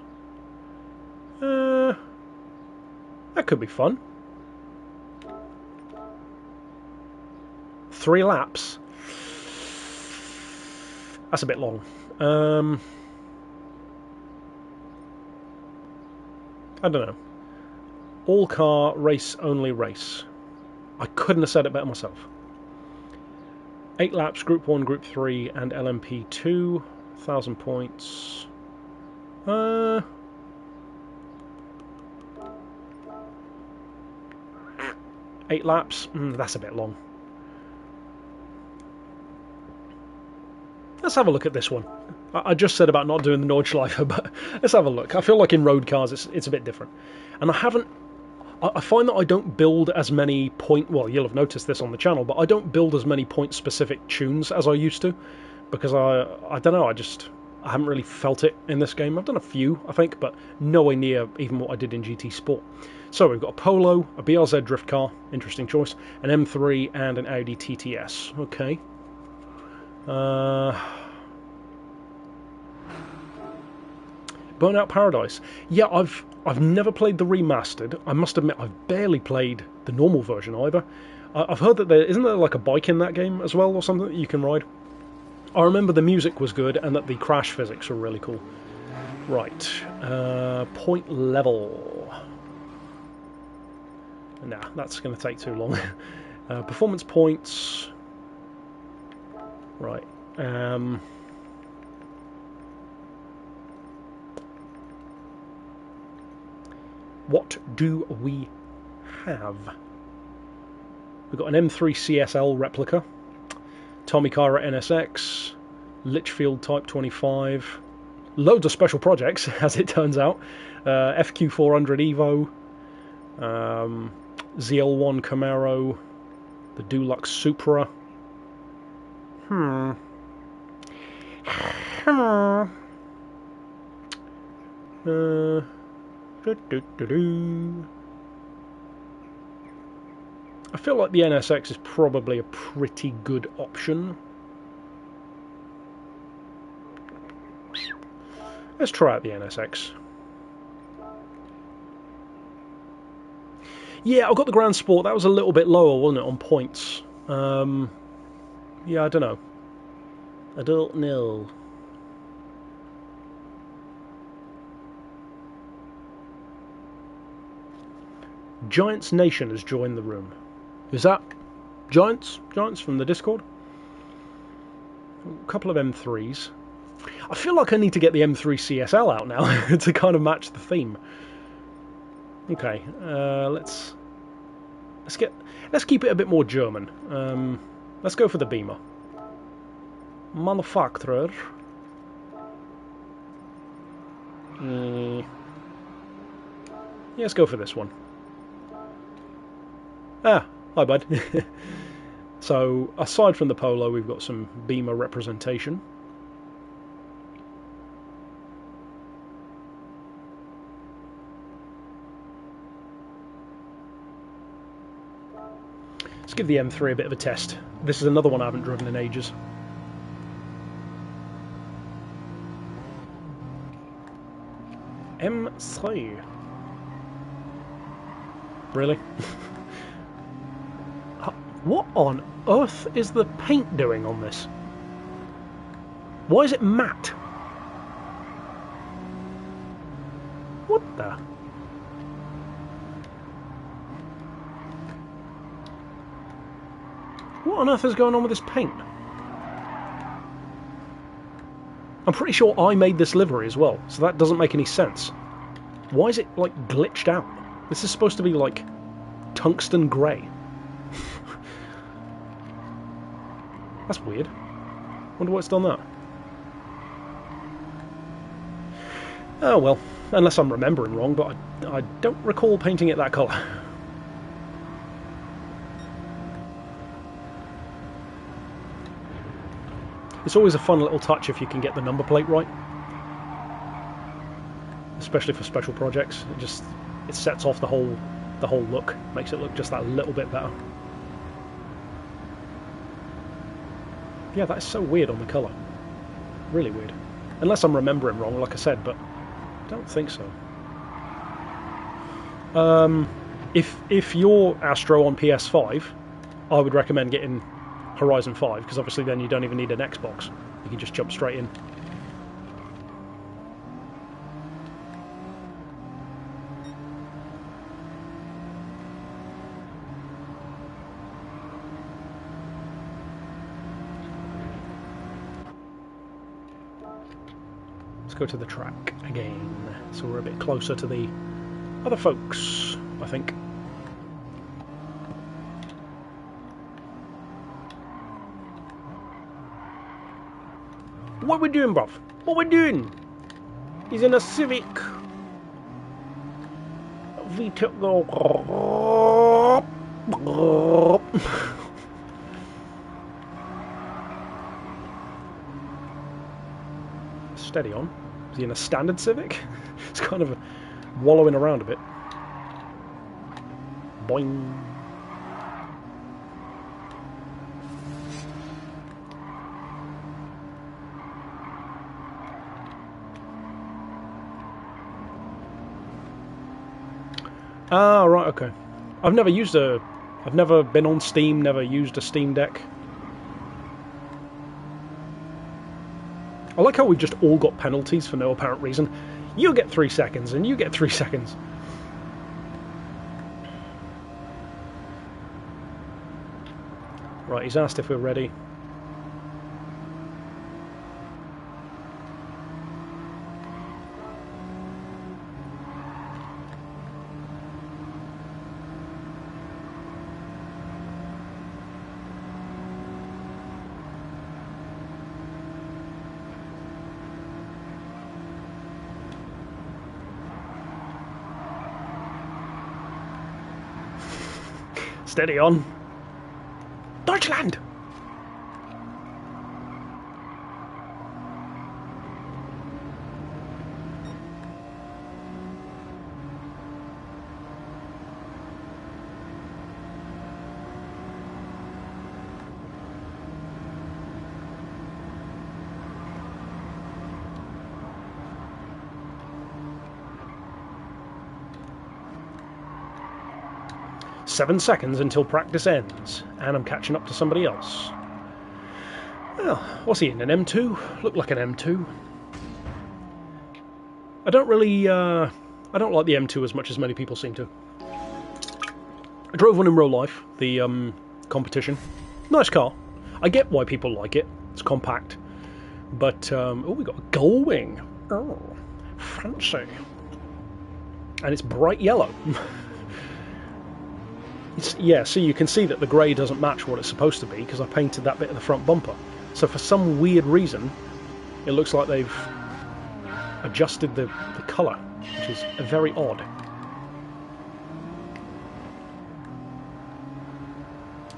That could be fun. 3 laps. That's a bit long. I don't know. All car, race only race. I couldn't have said it better myself. 8 laps, Group 1, Group 3, and LMP2. 1,000 points. 8 laps? That's a bit long. Let's have a look at this one. I just said about not doing the Nordschleife, but let's have a look. I feel like in road cars it's a bit different. And I find that I don't build as many well, you'll have noticed this on the channel, but I don't build as many point-specific tunes as I used to, because I don't know, I haven't really felt it in this game. I've done a few, I think, but nowhere near even what I did in GT Sport. So we've got a Polo, a BRZ drift car, interesting choice, an M3, and an Audi TTS. Okay. Burnout Paradise. Yeah, I've never played the remastered. I must admit, I've barely played the normal version either. I've heard that isn't there like a bike in that game as well, or something that you can ride? I remember the music was good and that the crash physics were really cool. Right, point level. Nah, that's going to take too long. Performance points. Right. What do we have? We've got an M3 CSL replica, Tomicara NSX, Litchfield Type 25, loads of special projects, as it turns out, FQ400 Evo, ZL1 Camaro, the Dulux Supra. I feel like the NSX is probably a pretty good option. Let's try out the NSX. Yeah, I got the Grand Sport. That was a little bit lower, wasn't it, on points? Yeah, I don't know. I don't know. Giants Nation has joined the room. Is that Giants? Giants from the Discord? A couple of M3s. I feel like I need to get the M3 CSL out now to kind of match the theme. Okay, let's keep it a bit more German. Let's go for the Beamer. Manufacturer. Yeah, let's go for this one. Ah, hi bud. So, aside from the Polo, we've got some Beamer representation. Let's give the M3 a bit of a test. This is another one I haven't driven in ages. M3. Really? What on earth is the paint doing on this? Why is it matte? What the? What on earth is going on with this paint? I'm pretty sure I made this livery as well, so that doesn't make any sense. Why is it, like, glitched out? This is supposed to be, like, tungsten grey. That's weird. Wonder what's done that. Oh well, unless I'm remembering wrong, but I don't recall painting it that colour. It's always a fun little touch if you can get the number plate right. Especially for special projects. It sets off the whole look, makes it look just that little bit better. Yeah, that is so weird on the colour. Really weird. Unless I'm remembering wrong, like I said, but I don't think so. If you're Astro on PS5, I would recommend getting Horizon 5, because obviously then you don't even need an Xbox. You can just jump straight in. go to the track again. So we're a bit closer to the other folks, I think. What we doing, bruv? What we doing? He's in a Civic. We took the... Steady on. Is he in a standard Civic? It's kind of wallowing around a bit. Boing. Ah, right, okay. I've never been on Steam, never used a Steam Deck. I like how we've just all got penalties for no apparent reason. You get 3 seconds, and you get 3 seconds. Right, he's asked if we're ready. Steady on. Deutschland! Seven seconds until practice ends, and I'm catching up to somebody else. Well, what's he in, an M2? Looked like an M2. I don't really, I don't like the M2 as much as many people seem to. I drove one in real life, the competition. Nice car. I get why people like it. It's compact. But, oh, we got a gull wing. Oh, fancy. And it's bright yellow. Yeah, so you can see that the grey doesn't match what it's supposed to be because I painted that bit of the front bumper. So for some weird reason, it looks like they've adjusted the colour, which is very odd.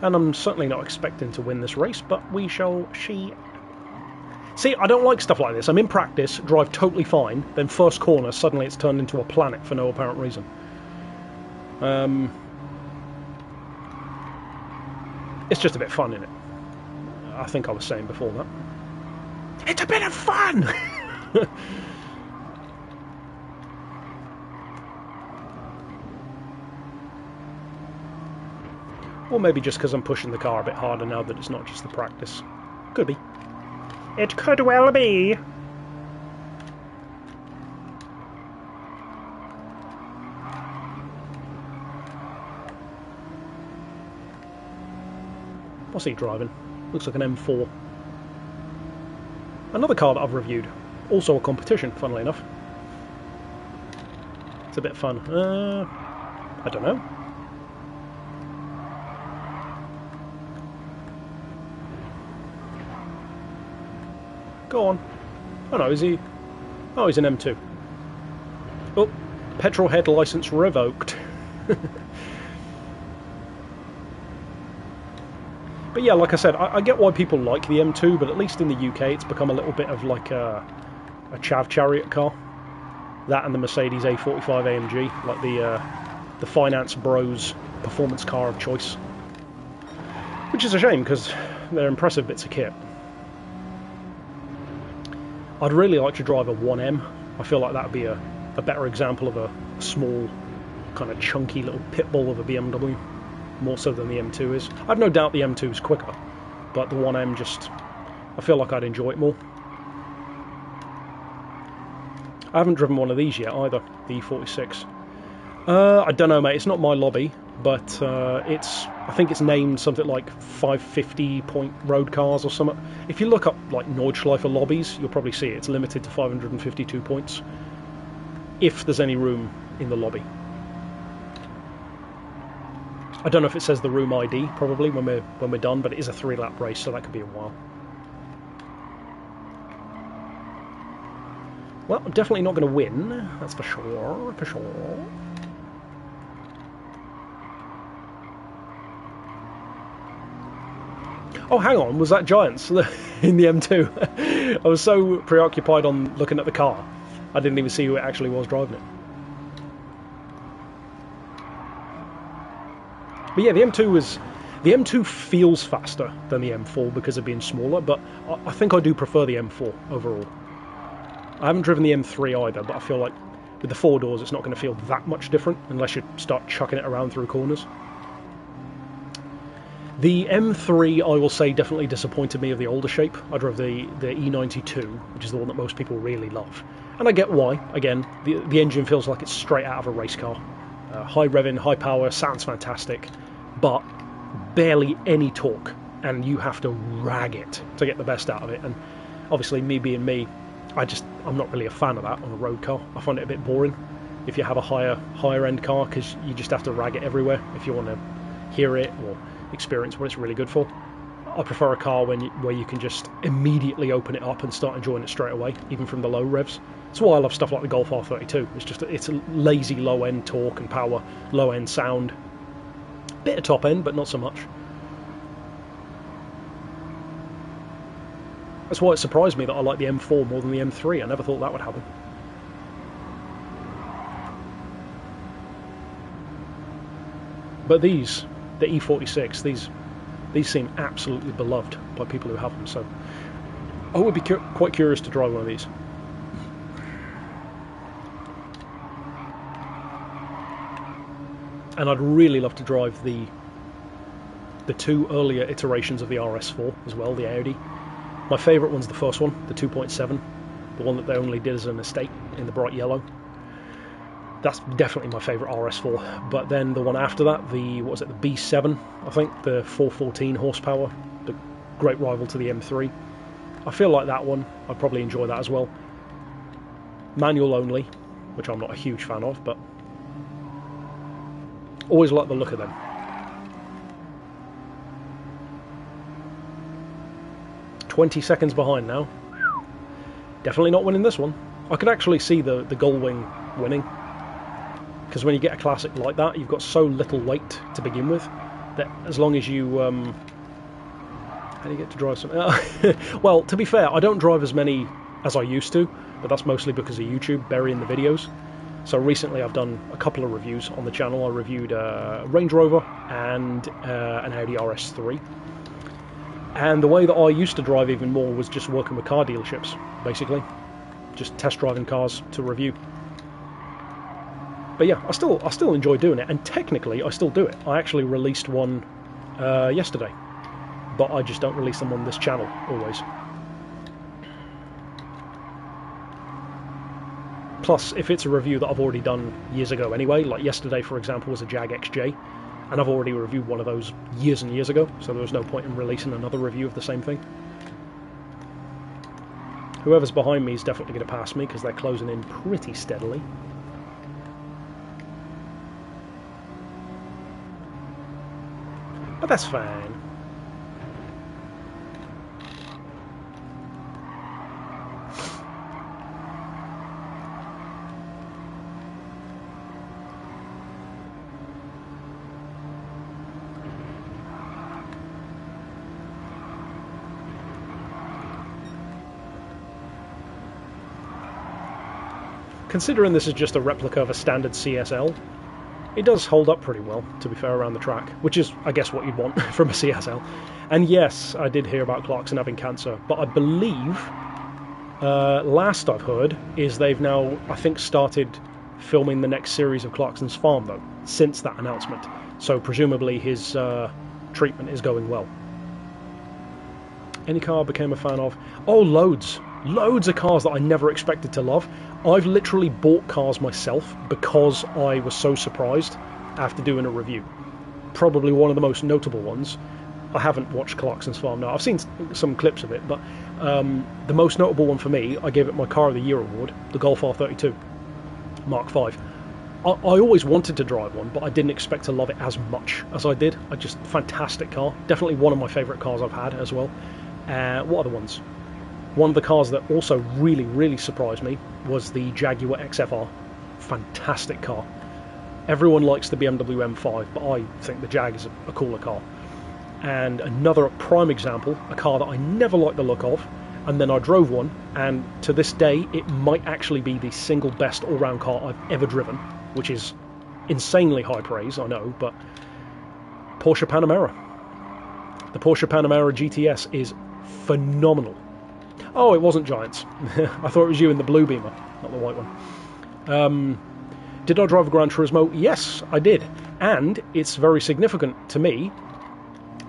And I'm certainly not expecting to win this race, but we shall see. See, I don't like stuff like this. I'm in practice, drive totally fine, then first corner, suddenly it's turned into a planet for no apparent reason. It's just a bit fun, isn't it? I think I was saying before that. It's a bit of fun! Or maybe just because I'm pushing the car a bit harder now that it's not just the practice. Could be. It could well be. What's he driving? Looks like an M4. Another car that I've reviewed. Also a competition, funnily enough. It's a bit fun. I don't know. Go on. Oh no, is he... Oh, he's an M2. Oh, petrol head license revoked. But yeah, like I said, I get why people like the M2, but at least in the UK it's become a little bit of like a chav chariot car. That and the Mercedes A45 AMG, like the finance bros performance car of choice. Which is a shame, because they're impressive bits of kit. I'd really like to drive a 1M. I feel like that would be a better example of a small, kind of chunky little pit bull of a BMW. More so than the M2 is. I've no doubt the M2 is quicker, but the 1M just... I feel like I'd enjoy it more. I haven't driven one of these yet either, the E46. I don't know, mate, it's not my lobby. but I think it's named something like 550 point road cars or something. If you look up like Nordschleifer lobbies, you'll probably see it. It's limited to 552 points, if there's any room in the lobby. I don't know if it says the room ID probably when we're done, but it is a 3-lap race, so that could be a while. Well, I'm definitely not going to win, that's for sure, for sure. Oh, hang on, was that Giants in the M2? I was so preoccupied on looking at the car, I didn't even see who it actually was driving it. But yeah, the M2 feels faster than the M4 because of being smaller, but I think I do prefer the M4 overall. I haven't driven the M3 either, but I feel like with the 4 doors it's not going to feel that much different unless you start chucking it around through corners. The M3, I will say, definitely disappointed me of the older shape. I drove the E92, which is the one that most people really love. And I get why. Again, the engine feels like it's straight out of a race car. High revving, high power, sounds fantastic, but barely any torque, and you have to rag it to get the best out of it. And obviously, me being me, I'm not really a fan of that on a road car. I find it a bit boring if you have a higher end car, because you just have to rag it everywhere if you want to hear it or experience what it's really good for. I prefer a car where you can just immediately open it up and start enjoying it straight away, even from the low revs. That's why I love stuff like the Golf R32. It's a lazy low end torque and power, low end sound, bit of top end, but not so much. That's why it surprised me that I like the M4 more than the M3. I never thought that would happen. But these, the E46, these seem absolutely beloved by people who have them, so I would be quite curious to drive one of these. And I'd really love to drive the 2 earlier iterations of the RS4 as well, the Audi. My favourite one's the first one, the 2.7, the one that they only did as an estate in the bright yellow. That's definitely my favourite RS4. But then the one after that, the B7, I think, the 414 horsepower, the great rival to the M3. I feel like that one, I'd probably enjoy that as well. Manual only, which I'm not a huge fan of, but always like the look of them. $20 seconds behind now. Definitely not winning this one. I could actually see the Gullwing winning, because when you get a classic like that, you've got so little weight to begin with that as long as you how do you get to drive some? Well, to be fair, I don't drive as many as I used to, but that's mostly because of YouTube burying the videos. So recently I've done a couple of reviews on the channel. I reviewed a Range Rover and an Audi RS3. And the way that I used to drive even more was just working with car dealerships, basically. Just test driving cars to review. But yeah, I still enjoy doing it, and technically I still do it. I actually released one yesterday, but I just don't release them on this channel always. Plus, if it's a review that I've already done years ago anyway, like yesterday for example was a Jag XJ, and I've already reviewed one of those years and years ago, so there was no point in releasing another review of the same thing. Whoever's behind me is definitely going to pass me because they're closing in pretty steadily. But that's fine. Considering this is just a replica of a standard CSL, it does hold up pretty well, to be fair, around the track, which is, I guess, what you'd want from a CSL. And yes, I did hear about Clarkson having cancer, but I believe, last I've heard, is they've now, I think, started filming the next series of Clarkson's Farm, though, since that announcement. So presumably his treatment is going well. Any car I became a fan of? Oh, loads. Loads of cars that I never expected to love. I've literally bought cars myself because I was so surprised after doing a review. Probably one of the most notable ones. I haven't watched Clarkson's Farm now. I've seen some clips of it, but the most notable one for me, I gave it my Car of the Year award, the Golf R32 Mark V. I always wanted to drive one, but I didn't expect to love it as much as I did. Fantastic car. Definitely one of my favourite cars I've had as well. What other ones? One of the cars that also really, really surprised me was the Jaguar XFR. Fantastic car. Everyone likes the BMW M5, but I think the Jag is a cooler car. And another prime example, a car that I never liked the look of, and then I drove one, and to this day it might actually be the single best all-round car I've ever driven, which is insanely high praise, I know, but Porsche Panamera. The Porsche Panamera GTS is phenomenal. Oh, it wasn't Giants. I thought it was you in the blue Beamer, not the white one. Did I drive a Gran Turismo? Yes, I did. And it's very significant to me.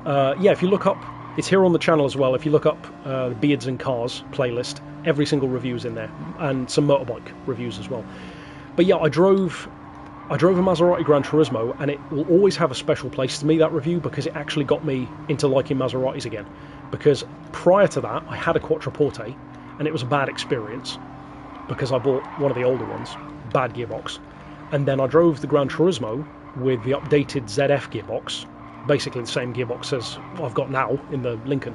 If you look up, it's here on the channel as well, if you look up the Beards and Cars playlist, every single review is in there, and some motorbike reviews as well. But yeah, I drove a Maserati Gran Turismo, and it will always have a special place to me, that review, because it actually got me into liking Maseratis again. Because prior to that, I had a Quattroporte, and it was a bad experience, because I bought one of the older ones, bad gearbox. And then I drove the Gran Turismo with the updated ZF gearbox, basically the same gearbox as I've got now in the Lincoln.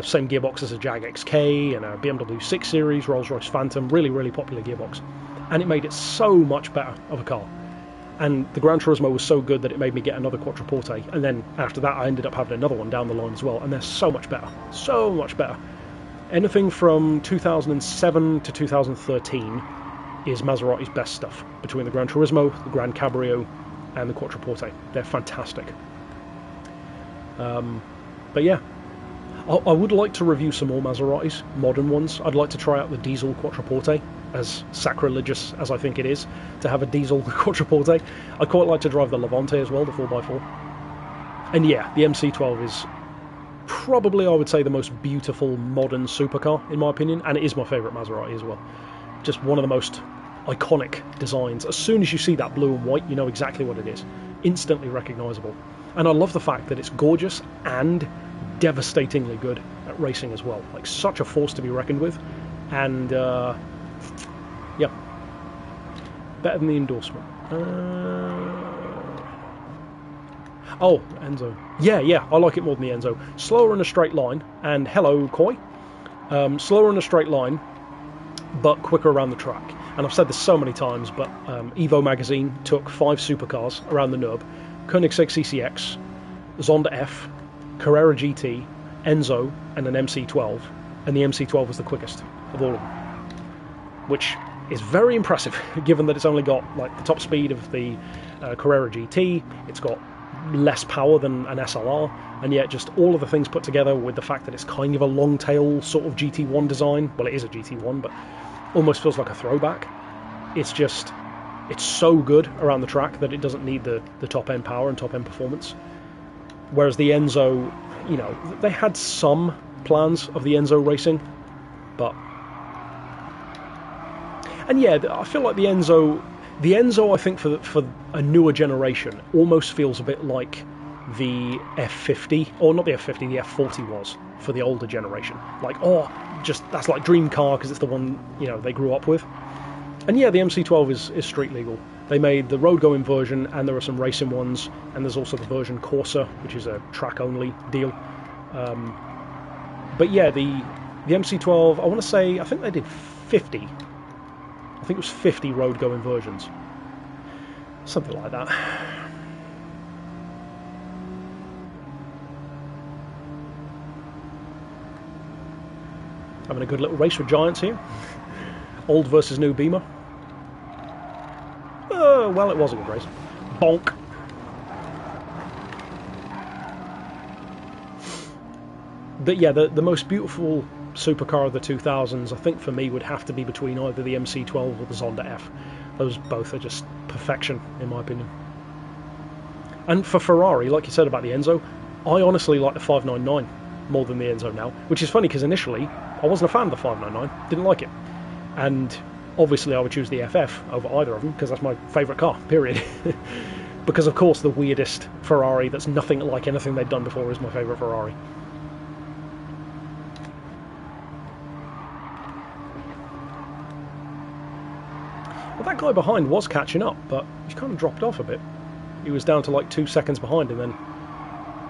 Same gearbox as a Jag XK and a BMW 6 Series, Rolls-Royce Phantom, really, really popular gearbox. And it made it so much better of a car. And the Gran Turismo was so good that it made me get another Quattroporte. And then after that, I ended up having another one down the line as well. And they're so much better. So much better. Anything from 2007 to 2013 is Maserati's best stuff. Between the Gran Turismo, the Gran Cabrio, and the Quattroporte. They're fantastic. But yeah, I would like to review some more Maseratis, modern ones. I'd like to try out the diesel Quattroporte, as sacrilegious as I think it is to have a diesel Quattroporte. I'd quite like to drive the Levante as well, the 4x4. And yeah, the MC12 is probably, I would say, the most beautiful modern supercar, in my opinion, and it is my favourite Maserati as well. Just one of the most iconic designs. As soon as you see that blue and white, you know exactly what it is. Instantly recognisable. And I love the fact that it's gorgeous and devastatingly good at racing as well. Like, such a force to be reckoned with. And, yeah. Better than the endorsement. Oh, Enzo. Yeah, I like it more than the Enzo. Slower in a straight line. And hello, Koi. Slower in a straight line, but quicker around the track. And I've said this so many times, but Evo magazine took 5 supercars around the NURB. Koenigsegg CCX, Zonda F, Carrera GT, Enzo, and an MC12. And the MC12 was the quickest of all of them. Which is very impressive, given that it's only got like the top speed of the Carrera GT, it's got less power than an SLR, and yet just all of the things put together with the fact that it's kind of a long tail sort of GT1 design. Well, it is a GT1, but almost feels like a throwback. It's so good around the track that it doesn't need the top end power and top end performance. Whereas the Enzo, you know, they had some plans of the Enzo racing, but... And yeah, I feel like the Enzo, I think for a newer generation, almost feels a bit like the F50, or not the F50, the F40 was for the older generation. Like, that's like dream car because it's the one, you know, they grew up with. And yeah, the MC12 is street legal. They made the road-going version, and there are some racing ones, and there's also the version Corsa, which is a track-only deal. But yeah, the MC12, I want to say, I think they did 50. I think it was 50 road-going versions. Something like that. Having a good little race with Giants here. Old versus new Beamer. Well, it was a good race. Bonk. But yeah, the most beautiful supercar of the 2000s, I think for me, would have to be between either the MC12 or the Zonda F. Those both are just perfection, in my opinion. And for Ferrari, like you said about the Enzo, I honestly like the 599 more than the Enzo now, which is funny because initially I wasn't a fan of the 599, didn't like it. And obviously I would choose the FF over either of them because that's my favourite car, period. Because, of course, the weirdest Ferrari that's nothing like anything they've done before is my favourite Ferrari. Well, that guy behind was catching up, but he's kind of dropped off a bit. He was down to like 2 seconds behind, and then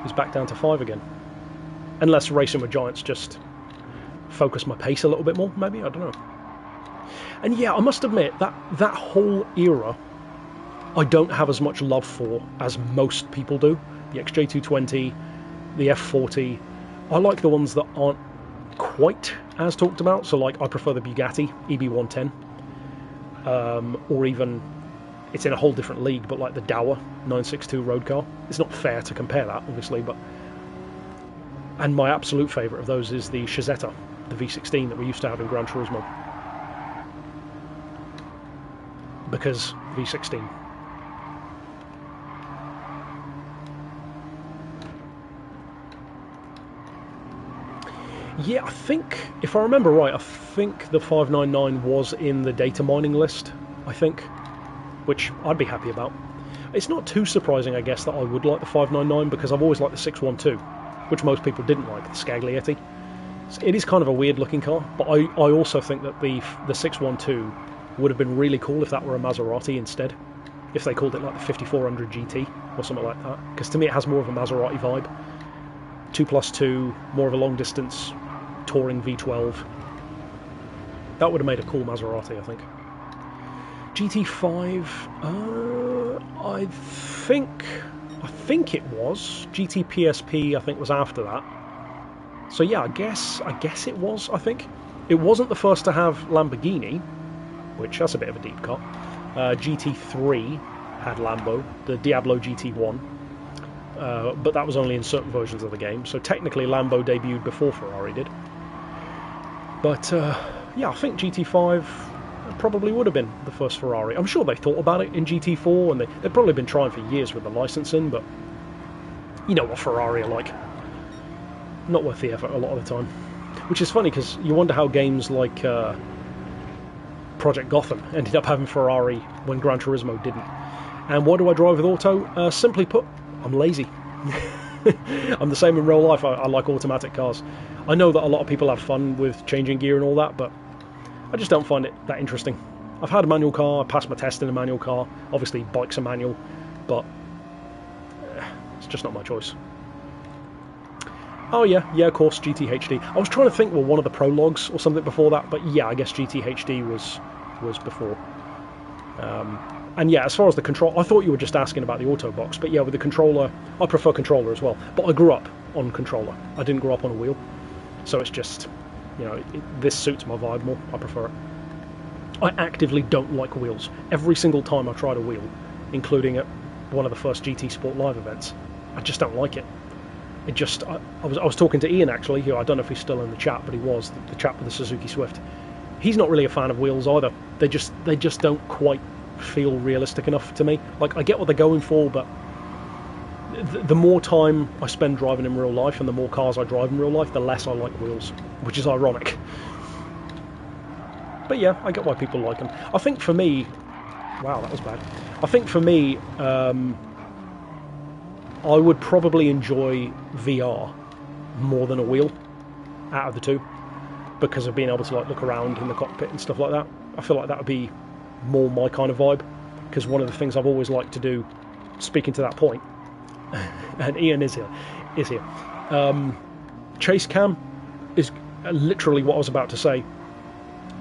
he's back down to 5 again. Unless racing with giants just focus my pace a little bit more, maybe, I don't know. And yeah, I must admit, that whole era, I don't have as much love for as most people do. The XJ220, the F40, I like the ones that aren't quite as talked about, so like I prefer the Bugatti EB110, or even, it's in a whole different league, but like the Dower 962 road car. It's not fair to compare that, obviously, but... And my absolute favourite of those is the Chizetta, the V16 that we used to have in Gran Turismo. Because V16. Yeah, I think, if I remember right, I think the 599 was in the data mining list, I think, which I'd be happy about. It's not too surprising, I guess, that I would like the 599, because I've always liked the 612, which most people didn't like, the Scaglietti. It is kind of a weird looking car, but I also think that the 612 would have been really cool if that were a Maserati instead, if they called it like the 5400 GT or something like that, because to me it has more of a Maserati vibe. 2+2, more of a long distance touring V12. That would have made a cool Maserati, I think. GT5, I think it was. GT PSP, I think, was after that. So yeah, I guess it was, I think. It wasn't the first to have Lamborghini, which, that's a bit of a deep cut. GT3 had Lambo, the Diablo GT1. But that was only in certain versions of the game, so technically Lambo debuted before Ferrari did. But yeah, I think GT5 probably would have been the first Ferrari. I'm sure they thought about it in GT4, and they've probably been trying for years with the licensing, but you know what Ferrari are like. Not worth the effort a lot of the time. Which is funny, because you wonder how games like Project Gotham ended up having Ferrari when Gran Turismo didn't. And why do I drive with auto? Simply put, I'm lazy. I'm the same in real life. I like automatic cars. I know that a lot of people have fun with changing gear and all that, but I just don't find it that interesting. I've had a manual car, I passed my test in a manual car. Obviously, bikes are manual, but it's just not my choice. Oh yeah, of course, GTHD. I was trying to think, well, one of the prologues or something before that, but yeah, I guess GTHD was before. And yeah, as far as the control, I thought you were just asking about the auto box, but yeah, with the controller, I prefer controller as well. But I grew up on controller. I didn't grow up on a wheel, so it's just, you know, this suits my vibe more. I prefer it. I actively don't like wheels. Every single time I tried a wheel, including at one of the first GT Sport Live events, I just don't like it. It just, I was talking to Ian actually, who I don't know if he's still in the chat, but he was, the chap with the Suzuki Swift. He's not really a fan of wheels either. They just don't quite feel realistic enough to me. Like, I get what they're going for, but the more time I spend driving in real life and the more cars I drive in real life, the less I like wheels, which is ironic. But yeah, I get why people like them. I think for me, wow, that was bad. I think for me, I would probably enjoy VR more than a wheel out of the two, because of being able to like look around in the cockpit and stuff like that. I feel like that would be more my kind of vibe, because one of the things I've always liked to do, speaking to that point, and Ian is here, chase cam is literally what I was about to say,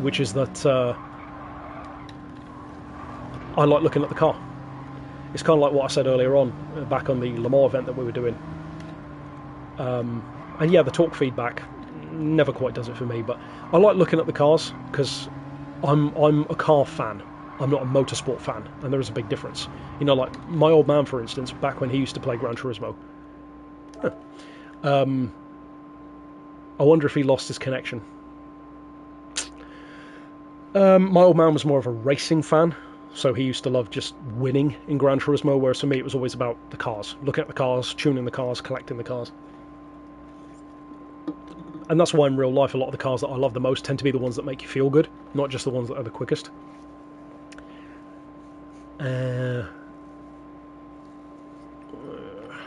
which is that I like looking at the car. It's kind of like what I said earlier on, back on the Le Mans event that we were doing. And yeah, the torque feedback never quite does it for me, but I like looking at the cars, because I'm a car fan. I'm not a motorsport fan, and there is a big difference. You know, like my old man, for instance, back when he used to play Gran Turismo. I wonder if he lost his connection. My old man was more of a racing fan, so he used to love just winning in Gran Turismo, whereas for me it was always about the cars. Looking at the cars, tuning the cars, collecting the cars. And that's why in real life a lot of the cars that I love the most tend to be the ones that make you feel good, not just the ones that are the quickest.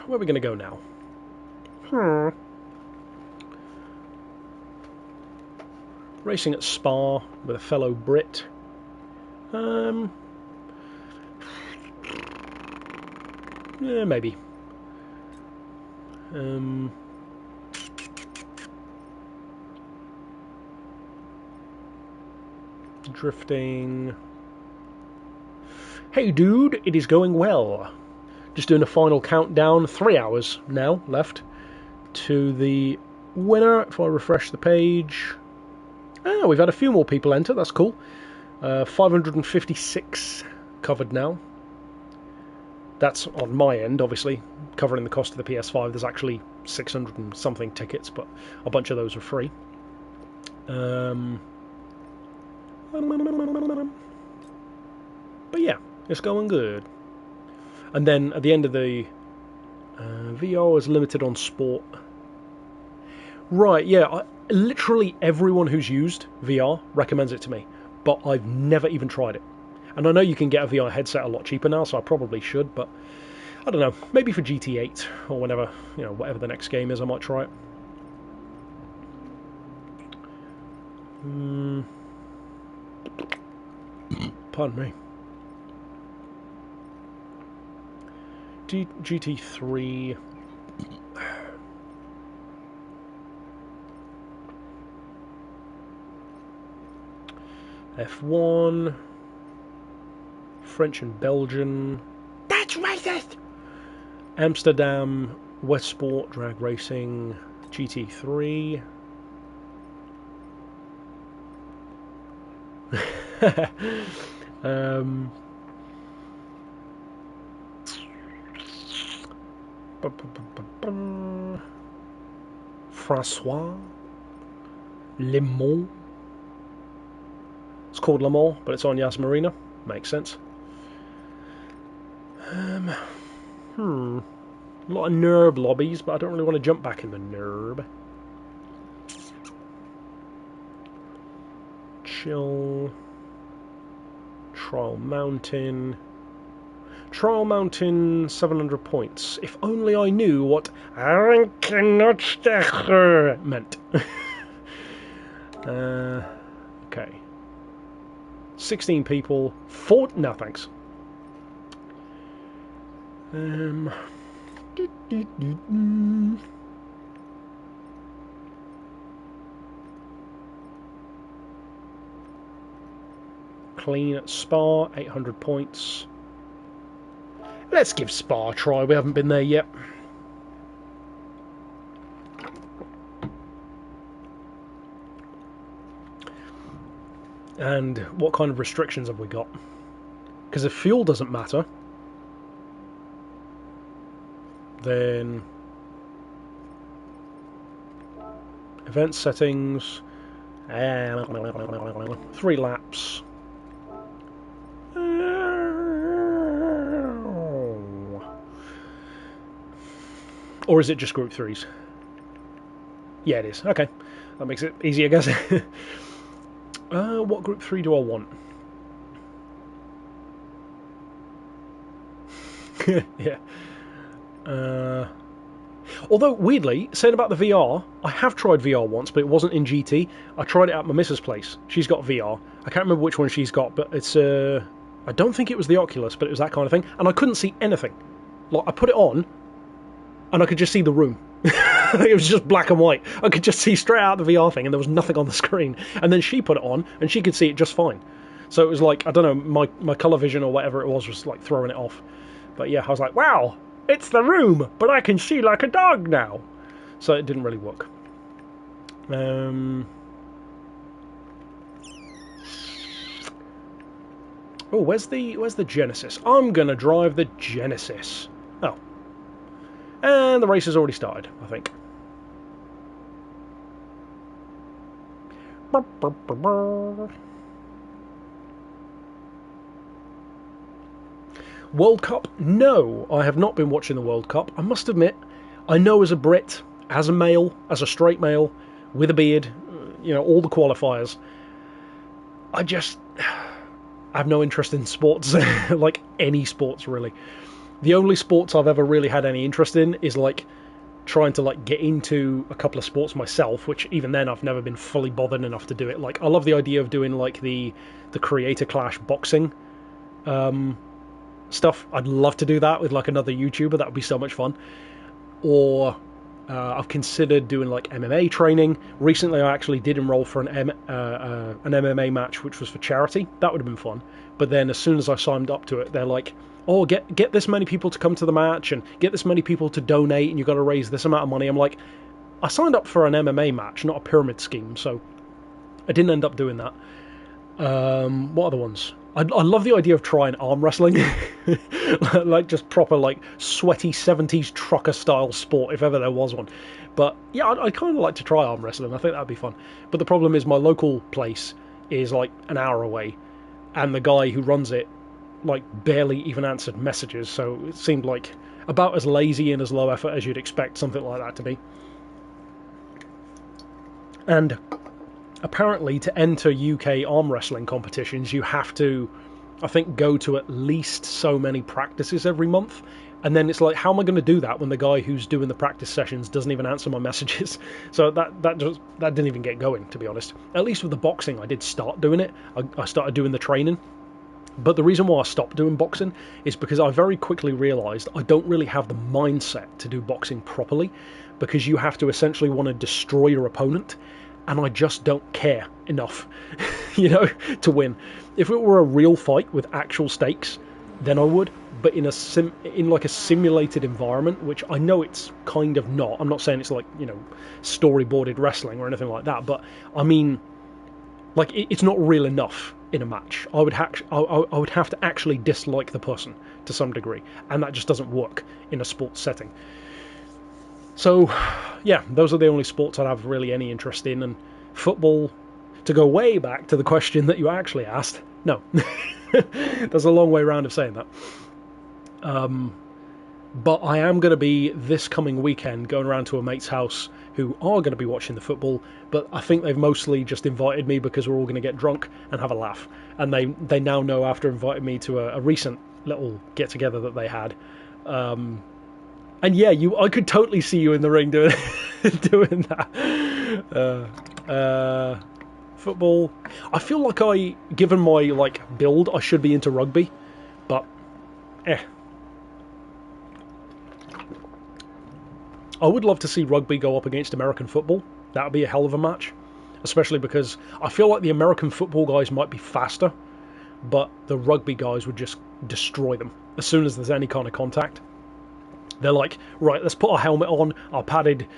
where are we going to go now? Racing at Spa with a fellow Brit. Yeah, maybe. Drifting. Hey dude, it is going well. Just doing a final countdown. 3 hours now left to the winner. If I refresh the page. Oh, we've had a few more people enter. That's cool. 556 covered now. That's on my end, obviously, covering the cost of the PS5. There's actually 600 and something tickets, but a bunch of those are free. But yeah, it's going good. And then at the end of the VR is limited on sport. Right, yeah, literally everyone who's used VR recommends it to me, but I've never even tried it. And I know you can get a VR headset a lot cheaper now, so I probably should, but I don't know, maybe for GT8 or whenever, whatever the next game is, I might try it. Pardon me. GT3. F1. French and Belgian. That's racist! Amsterdam. Westport. Drag Racing. GT3. Francois. Le Mans. It's called Le Mans, but it's on Yas Marina. Makes sense. A lot of NERB lobbies, but I don't really want to jump back in the NERB. Chill. Trial Mountain. Trial Mountain, 700 points. If only I knew what Rankenotstecher meant. Okay. 16 people. No, thanks. Clean at Spa, 800 points. Let's give Spa a try. We haven't been there yet. And what kind of restrictions have we got? Because if fuel doesn't matter, then event settings, 3 laps. Or is it just group 3s? Yeah, it is. Okay. That makes it easy, I guess. What group 3 do I want? Yeah. Although, weirdly, saying about the VR, I have tried VR once, but it wasn't in GT. I tried it at my missus' place. She's got VR. I can't remember which one she's got, but it's... I don't think it was the Oculus, but it was that kind of thing. And I couldn't see anything. Like, I put it on, and I could just see the room. It was just black and white. I could just see straight out the VR thing, and there was nothing on the screen. And then she put it on, and she could see it just fine. So it was like, I don't know, my colour vision or whatever it was like throwing it off. But yeah, I was like, wow, it's the room, but I can see like a dog now. So it didn't really work. Oh, where's the Genesis? I'm gonna drive the Genesis. Oh. And the race has already started, I think. World Cup? No, I have not been watching the World Cup. I must admit, I know as a Brit, as a male, as a straight male, with a beard, all the qualifiers, I have no interest in sports, like any sports really. The only sports I've ever really had any interest in is like trying to like get into a couple of sports myself, which even then I've never been fully bothered enough to do it. Like I love the idea of doing like the Creator Clash boxing stuff. I'd love to do that with like another YouTuber. That would be so much fun. Or I've considered doing like MMA training. Recently I actually did enroll for an MMA match, which was for charity. That would have been fun. But then as soon as I signed up to it, they're like, oh, get this many people to come to the match and get this many people to donate, and you've got to raise this amount of money. I'm like, I signed up for an MMA match, not a pyramid scheme, so I didn't end up doing that. What other ones? I love the idea of trying arm wrestling, like just proper like sweaty 70s trucker style sport, if ever there was one. But yeah, I'd kind of like to try arm wrestling. I think that'd be fun. But the problem is my local place is like an hour away, and the guy who runs it like barely even answered messages, so it seemed like about as lazy and as low effort as you'd expect something like that to be. And apparently to enter UK arm wrestling competitions, you have to, I think, go to at least so many practices every month. And then it's like, how am I going to do that when the guy who's doing the practice sessions doesn't even answer my messages? So that didn't even get going, to be honest. At least with the boxing, I did start doing it. I started doing the training. But the reason why I stopped doing boxing is because I very quickly realised I don't really have the mindset to do boxing properly, because you have to essentially want to destroy your opponent, and I just don't care enough, to win. If it were a real fight with actual stakes, then I would. But in like a simulated environment, which I know it's kind of not. I'm not saying it's like storyboarded wrestling or anything like that, but I mean, like it's not real enough in a match. I would have to actually dislike the person to some degree, and that just doesn't work in a sports setting. So, yeah, those are the only sports I have really any interest in. And football, to go way back to the question that you actually asked, no. That's a long way around of saying that. But I am going to be, this coming weekend, going around to a mate's house who are going to be watching the football, but I think they've mostly just invited me because we're all going to get drunk and have a laugh. And they now know, after inviting me to a recent little get-together that they had. And yeah, I could totally see you in the ring doing that. Football. I feel like given my build, I should be into rugby, but I would love to see rugby go up against American football. That would be a hell of a match, especially because I feel like the American football guys might be faster, but the rugby guys would just destroy them as soon as there's any kind of contact. They're like, right, let's put our helmet on, our padded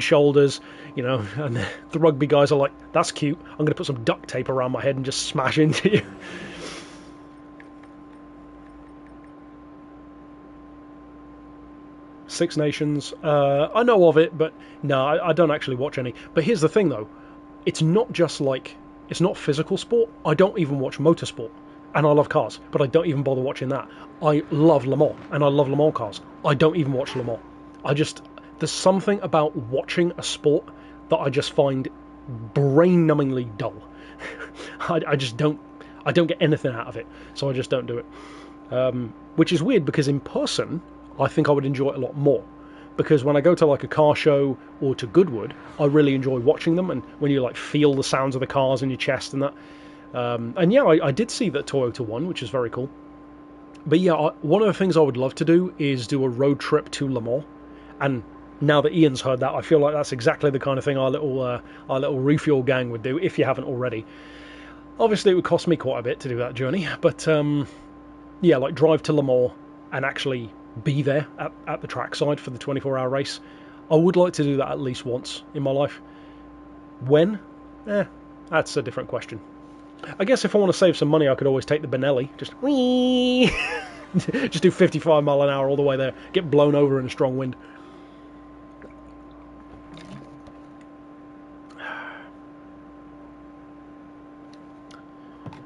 shoulders, and the rugby guys are like, that's cute, I'm going to put some duct tape around my head and just smash into you. Six Nations, I know of it, but no, I don't actually watch any. But here's the thing, though. It's not just it's not physical sport. I don't even watch motorsport. And I love cars, but I don't even bother watching that. I love Le Mans, and I love Le Mans cars. I don't even watch Le Mans. There's something about watching a sport that I just find brain-numbingly dull. I don't get anything out of it, so I just don't do it. Which is weird, because in person, I think I would enjoy it a lot more. Because when I go to a car show or to Goodwood, I really enjoy watching them, and when you feel the sounds of the cars in your chest and that. And yeah, I did see that Toyota won, which is very cool. But yeah, one of the things I would love to do is do a road trip to Le Mans. And now that Ian's heard that, I feel like that's exactly the kind of thing our little refuel gang would do, if you haven't already. Obviously, it would cost me quite a bit to do that journey, but yeah, drive to Le Mans and actually be there at the trackside for the 24-hour race. I would like to do that at least once in my life. When? That's a different question. I guess if I want to save some money, I could always take the Benelli. Just whee! Just do 55 mile an hour all the way there. Get blown over in a strong wind.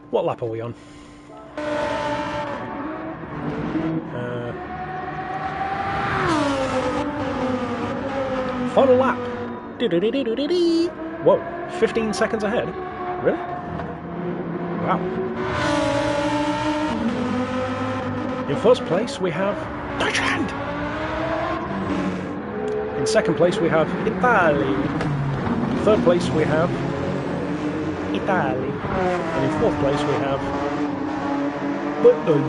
What lap are we on? Final lap. Whoa, 15 seconds ahead? Really? Wow. In first place, we have Deutschland! In second place we have Italy. Third place we have Italy. And in fourth place we have Britain.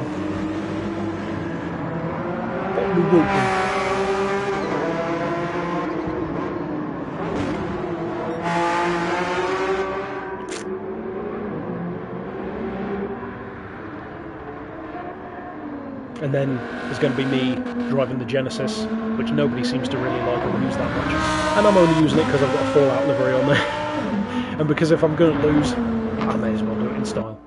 And then there's going to be me driving the Genesis, which nobody seems to really like or use that much. And I'm only using it because I've got a Fallout livery on there. And because if I'm going to lose, I may as well do it in style.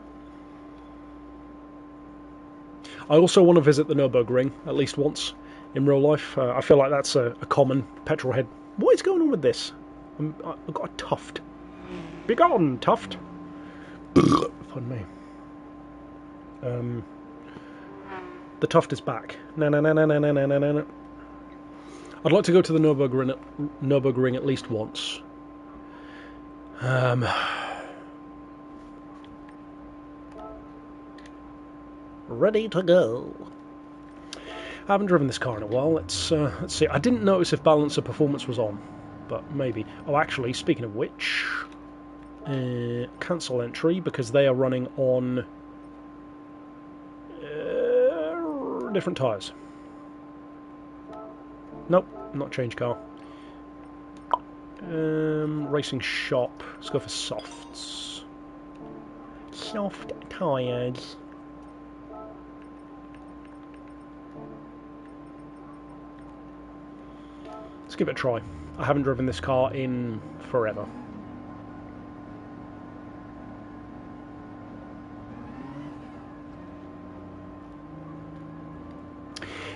I also want to visit the Nürburgring at least once in real life. I feel like that's a common petrol head. What is going on with this? I've got a tuft. Be gone, tuft! Pardon me. The tuft is back. No. I'd like to go to the Nürburgring at least once. Ready to go. I haven't driven this car in a while. Let's see. I didn't notice if balance of performance was on, but maybe. Oh, actually, speaking of which, cancel entry because they are running on different tyres. Nope, not change car. Racing shop. Let's go for softs. Soft tyres. Let's give it a try. I haven't driven this car in forever.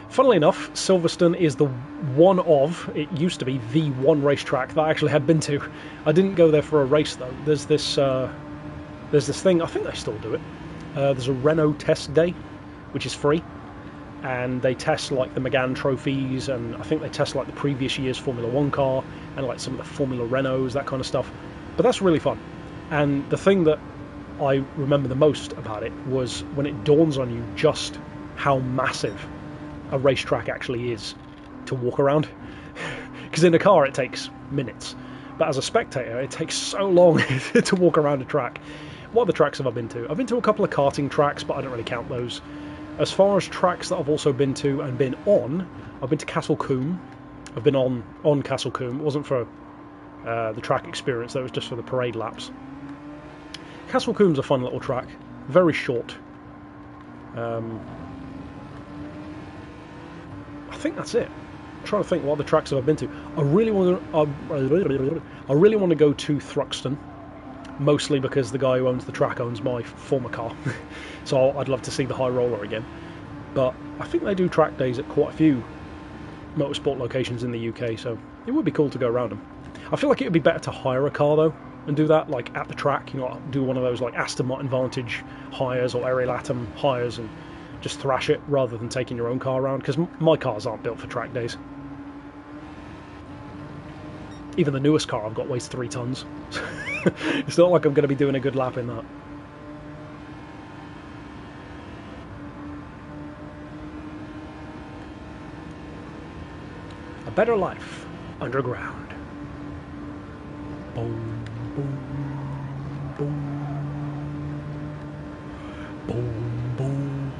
Funnily enough, Silverstone is the one of, it used to be the one racetrack that I actually had been to. I didn't go there for a race though. There's this thing, I think they still do it. There's a Renault test day, which is free. And they test like the Megane trophies, and I think they test like the previous year's Formula 1 car, and like some of the Formula Renaults, that kind of stuff. But that's really fun. And the thing that I remember the most about it was when it dawns on you just how massive a racetrack actually is to walk around. Because in a car it takes minutes, but as a spectator it takes so long to walk around a track. What other tracks have I been to? I've been to a couple of karting tracks, but I don't really count those. As far as tracks that I've also been to and been on, I've been to Castle Combe. I've been on Castle Combe. It wasn't for the track experience, that was just for the parade laps. Castle Combe's a fun little track, very short. I think that's it. I'm trying to think what other tracks have I been to. I really want to go to Thruxton, mostly because the guy who owns the track owns my former car. So I'd love to see the high roller again. But I think they do track days at quite a few motorsport locations in the UK, so it would be cool to go around them. I feel like it would be better to hire a car though and do that, like at the track, you know, do one of those like Aston Martin Vantage hires or Ariel Atom hires and just thrash it rather than taking your own car around, because my cars aren't built for track days. Even the newest car I've got weighs 3 tons. It's not like I'm going to be doing a good lap in that. A better life underground. Boom, boom, boom. Boom, boom,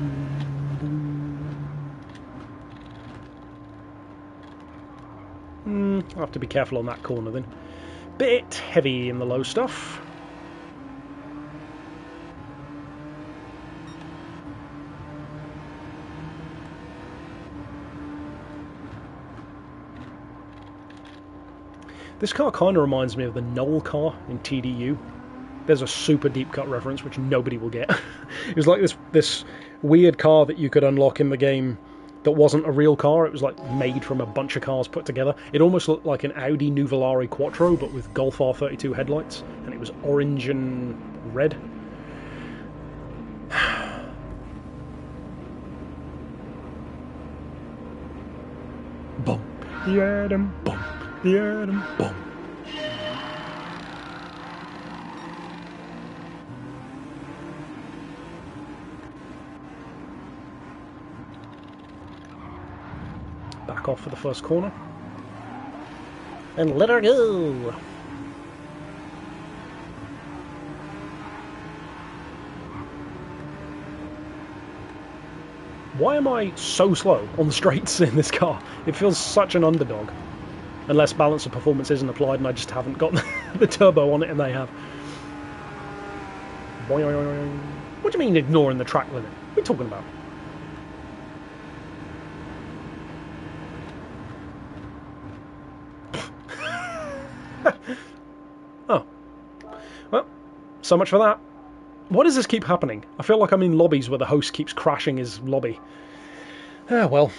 boom. I'll have to be careful on that corner then. Bit heavy in the low stuff. This car kind of reminds me of the Knoll car in TDU. There's a super deep cut reference which nobody will get. It was like this weird car that you could unlock in the game that wasn't a real car. It was like made from a bunch of cars put together. It almost looked like an Audi Nuvolari Quattro but with Golf R32 headlights, and it was orange and red. Boom. Yeah, boom. Yeah, boom. back off for the first corner. And let her go! Why am I so slow on the straights in this car? It feels such an underdog. Unless balance of performance isn't applied and I just haven't got the turbo on it and they have. What do you mean ignoring the track limit? What are you talking about? Oh. Well, so much for that. Why does this keep happening? I feel like I'm in lobbies where the host keeps crashing his lobby. Ah, well.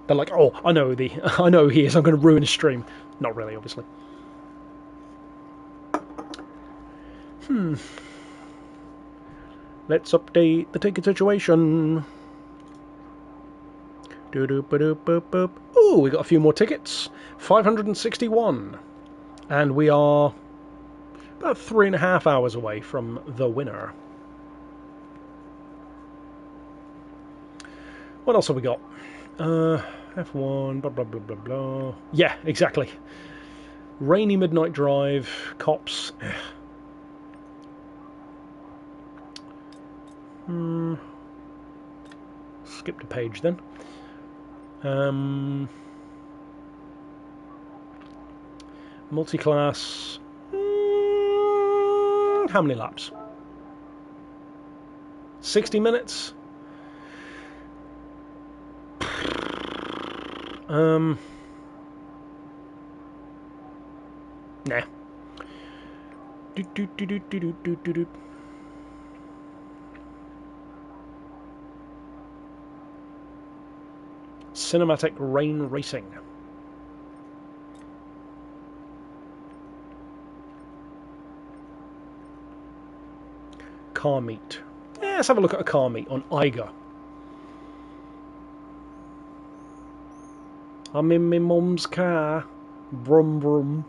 They're like, oh, I know who he is, I'm going to ruin his stream. Not really, obviously. Let's update the ticket situation. Ooh, we got a few more tickets. 561. And we are about 3.5 hours away from the winner. What else have we got? F1, blah, blah, blah, blah, blah. Yeah, exactly. Rainy midnight drive, cops. Skipped a page then. Multi-class. How many laps? 60 minutes? Nah. Cinematic rain racing. Car meet. Yeah, let's have a look at a car meet on Eiger. I'm in my mum's car. Brum brum.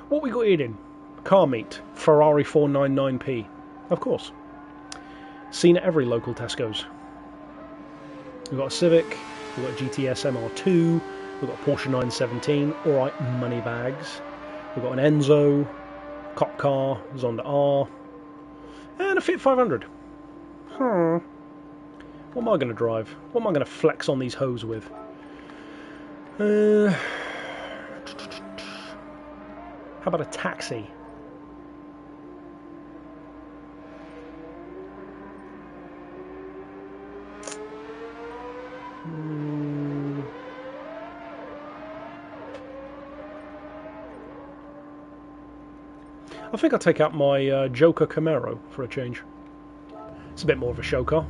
What we got here then? Car meet. Ferrari 499p. Of course. Seen at every local Tesco's. We've got a Civic. We've got a GTS MR2. We've got a Porsche 917. Alright, money bags. We've got an Enzo. Cop car. Zonda R. And a Fit 500. What am I going to drive? What am I going to flex on these hoes with? How about a taxi? I think I'll take out my Joker Camaro for a change. It's a bit more of a show car.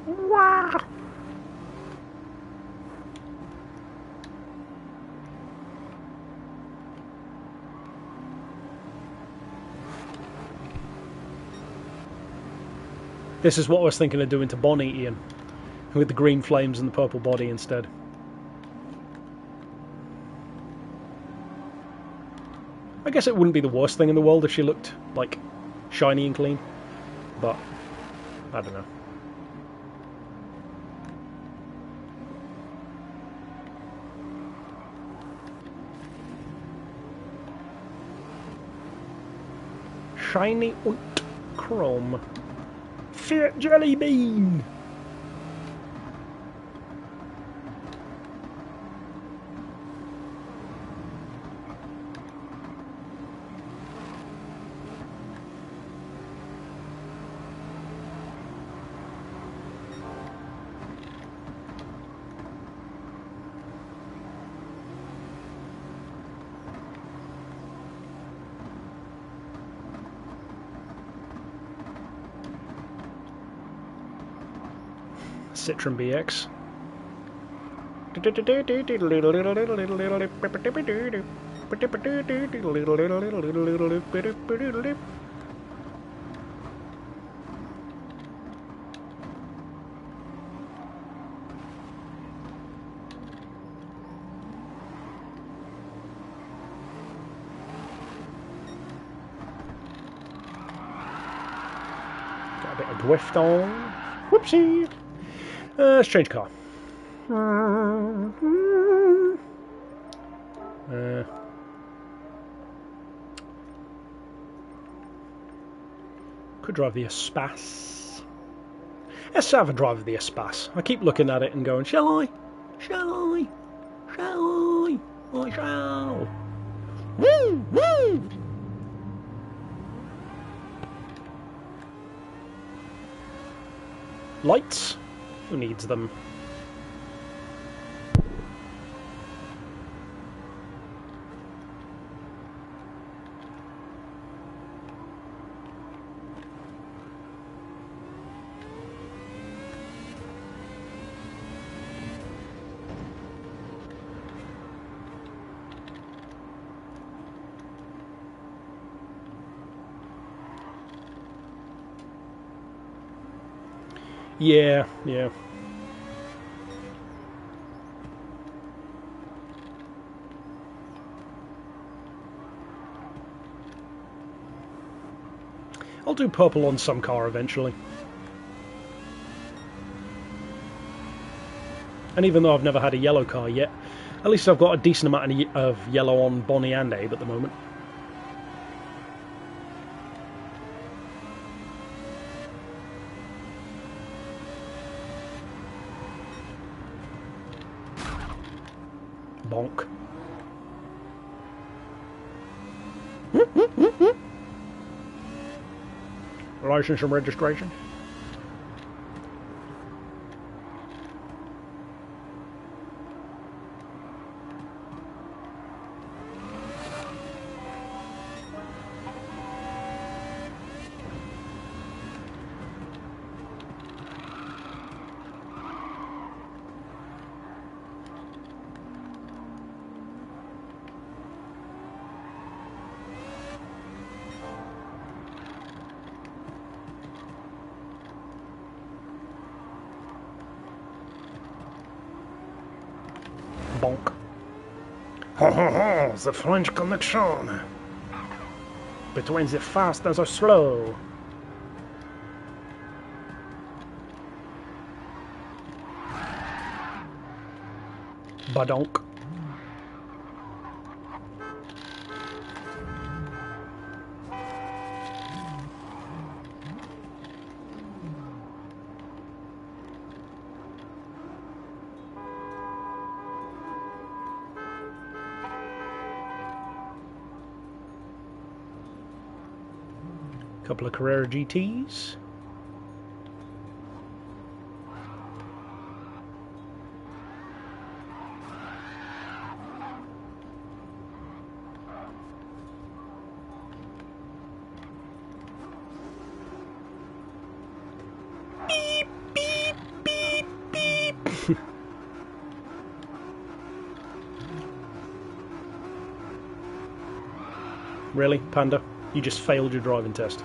Wow. This is what I was thinking of doing to Bonnie, Ian, with the green flames and the purple body instead. I guess it wouldn't be the worst thing in the world if she looked, like, shiny and clean, but I don't know. Shiny und chrome. Fiat Jelly Bean! Citroen BX. bit of drift on. Whoopsie! Let's change car. Could drive the Espace. Let's have a drive of the Espace. I keep looking at it and going, shall I? Shall I? Shall I? I shall. Woo! Woo! Lights? Who needs them? Yeah, yeah. I'll do purple on some car eventually. And even though I've never had a yellow car yet, at least I've got a decent amount of yellow on Bonnie and Abe at the moment. Bonk. License and registration. Bonk. Ho ho ho, the French connection between the fast and the slow. Badonk. Couple of Carrera GTs. Beep, beep, beep, beep. Really, Panda? You just failed your driving test.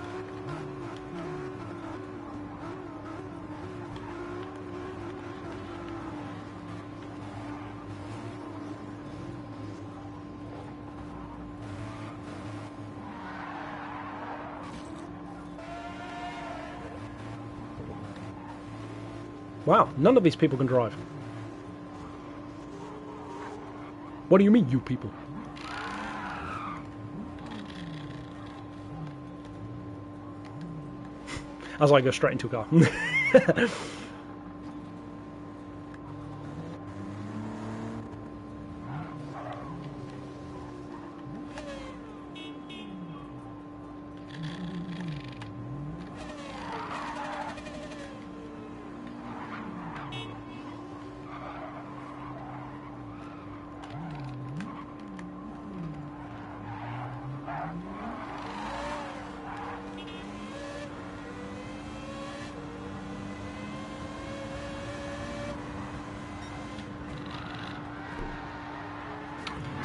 Wow, none of these people can drive. What do you mean, you people? As I go straight into a car.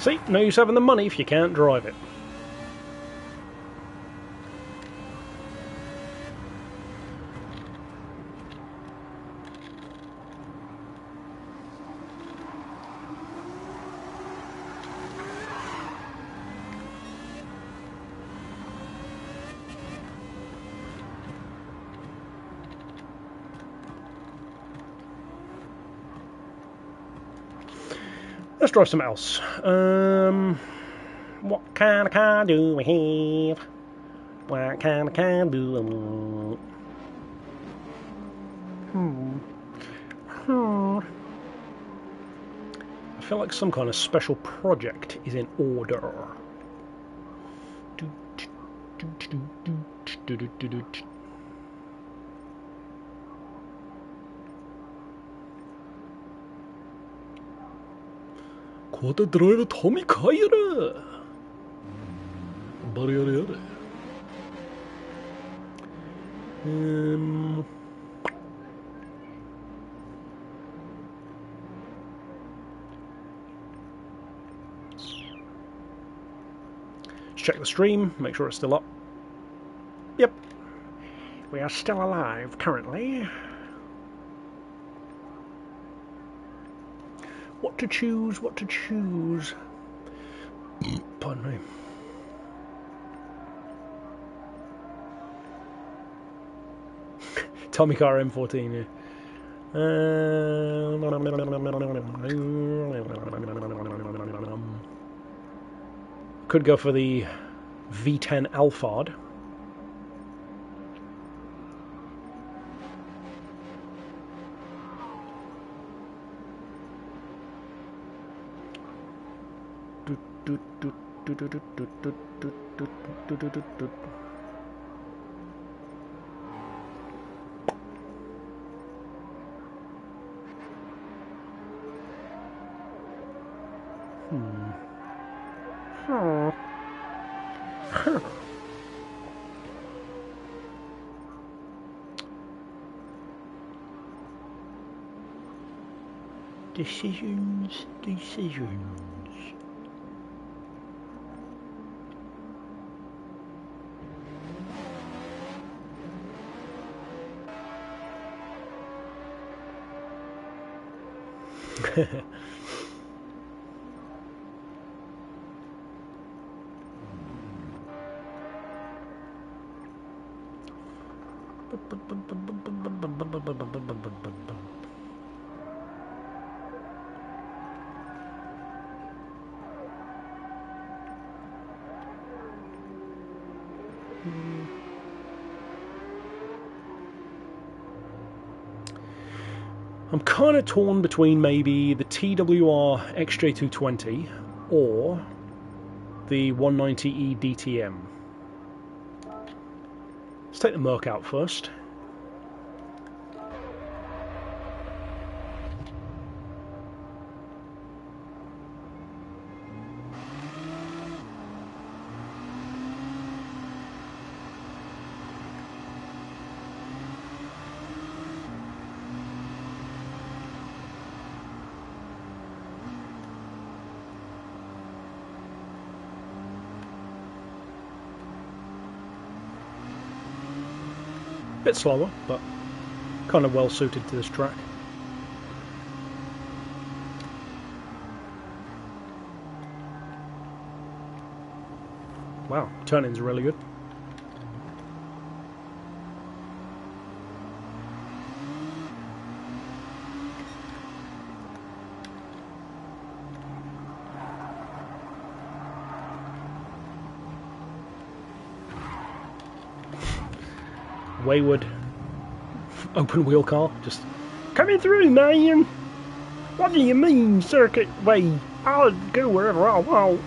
See, no use having the money if you can't drive it. Let's drive something else. What kind of car do we have? What kind of car do we want? I feel like some kind of special project is in order. Quarter driver Tommy Kyra. Barriere. Check the stream, make sure it's still up. Yep. We are still alive currently. What to choose, what to choose. Pardon me. Tommy Car M14, yeah. Could go for the V10 Alphard. Decisions. I'm kind of torn between maybe the TWR XJ220 or the 190E DTM. Let's take the Merc out first. Bit slower, but kind of well suited to this track. Wow, turning's really good. Wayward open wheel car, just coming through, man. What do you mean, circuit way? I'll go wherever I want.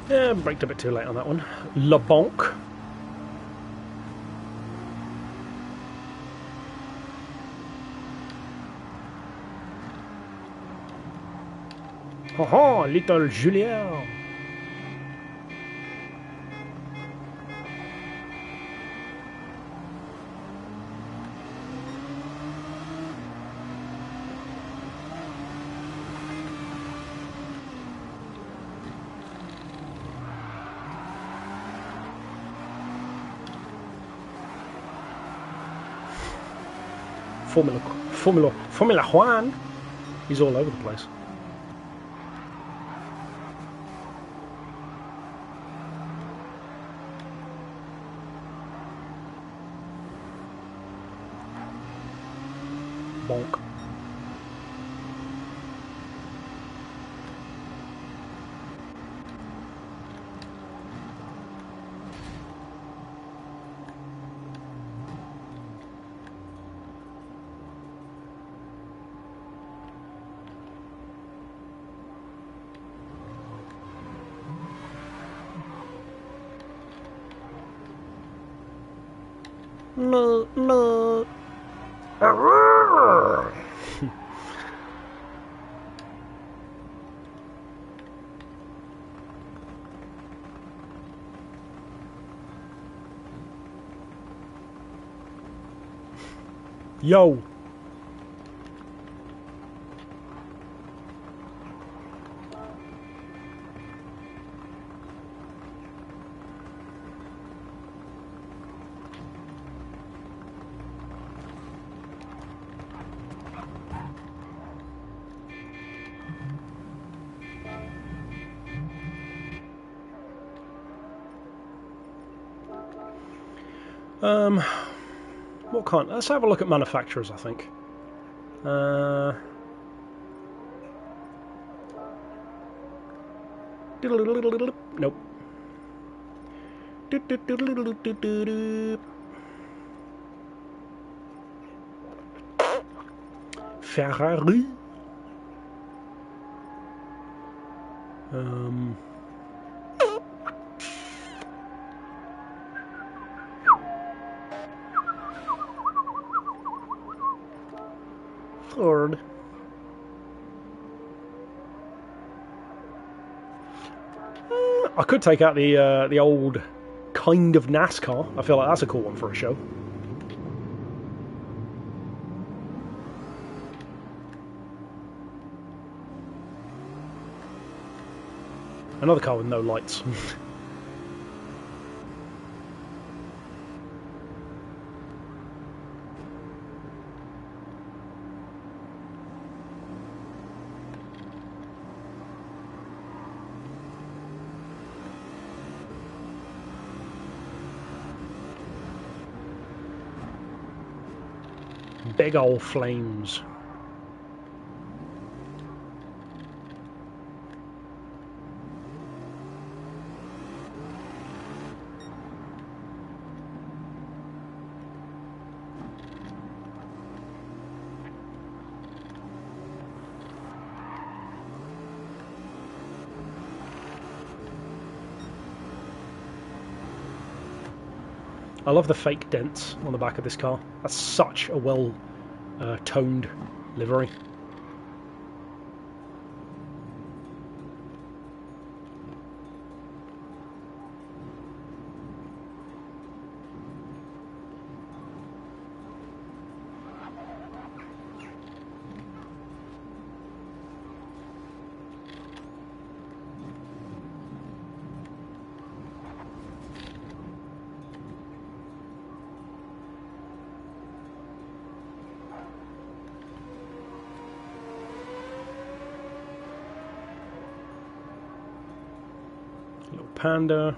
Yeah, braked a bit too late on that one. Le Bonk. Haha, little Julien. Formula Juan. He's all over the place. Bonk. No, no. Yo. What kind? Let's have a look at manufacturers, I think. Nope. Ferrari. Ford. I could take out the old kind of NASCAR. I feel like that's a cool one for a show. Another car with no lights. Big old flames. I love the fake dents on the back of this car. That's such a well toned livery. Little Panda,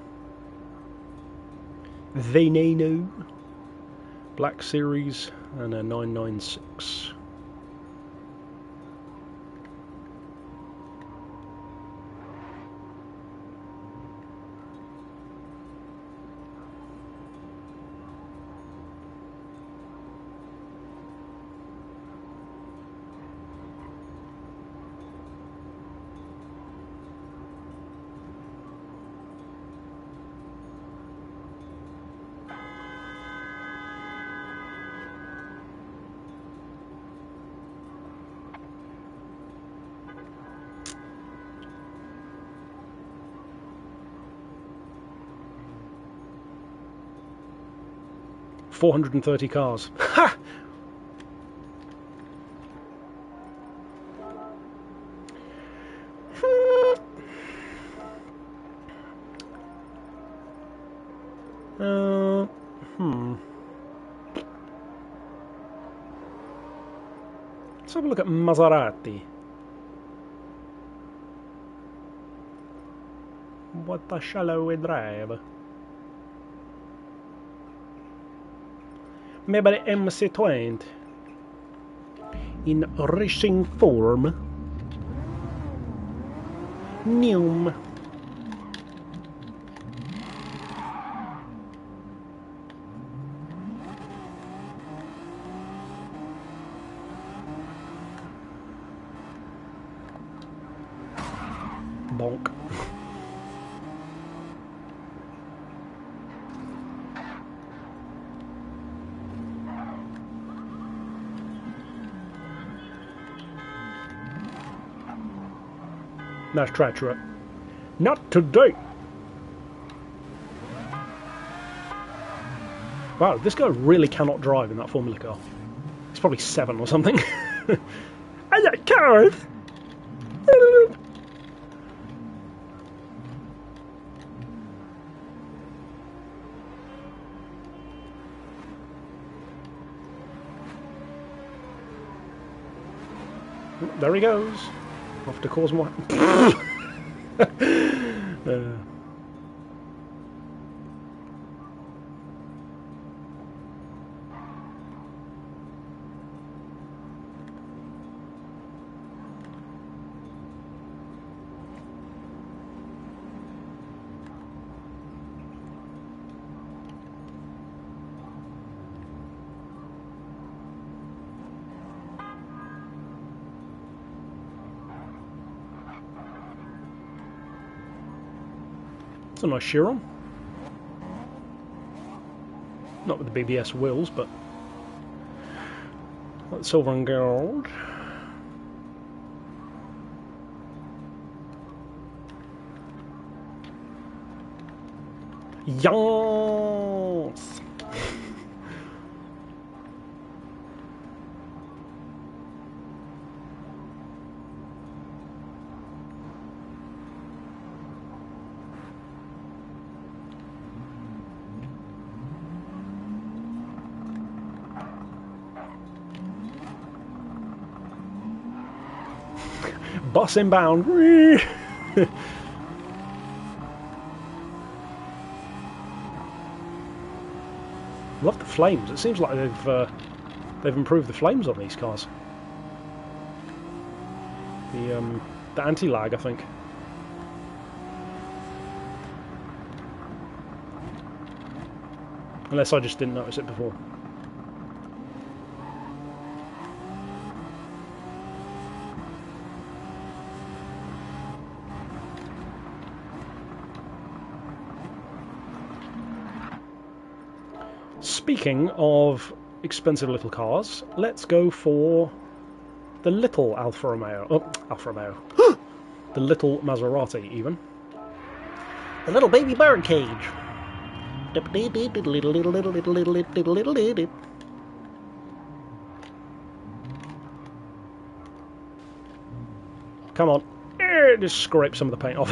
Veneno, Black Series, and a 996. $430 cars. Ha! Let's have a look at Maserati. What shall we drive? Maybe the MC20 in racing form. Neum. Bonk. Nice treacherous. Not today! Wow, this guy really cannot drive in that Formula car. He's probably 7 or something. I got cars! There he goes. Off to cause more. It's a nice Chiron. Not with the BBS wheels, but that's silver and gold. Yes! Bus inbound. Love the flames. It seems like they've improved the flames on these cars. The anti-lag, I think. Unless I just didn't notice it before. Speaking of expensive little cars, let's go for the little Alfa Romeo. Oh, Alfa Romeo. The little Maserati, even. The little baby bird cage. Come on. Just scrape some of the paint off.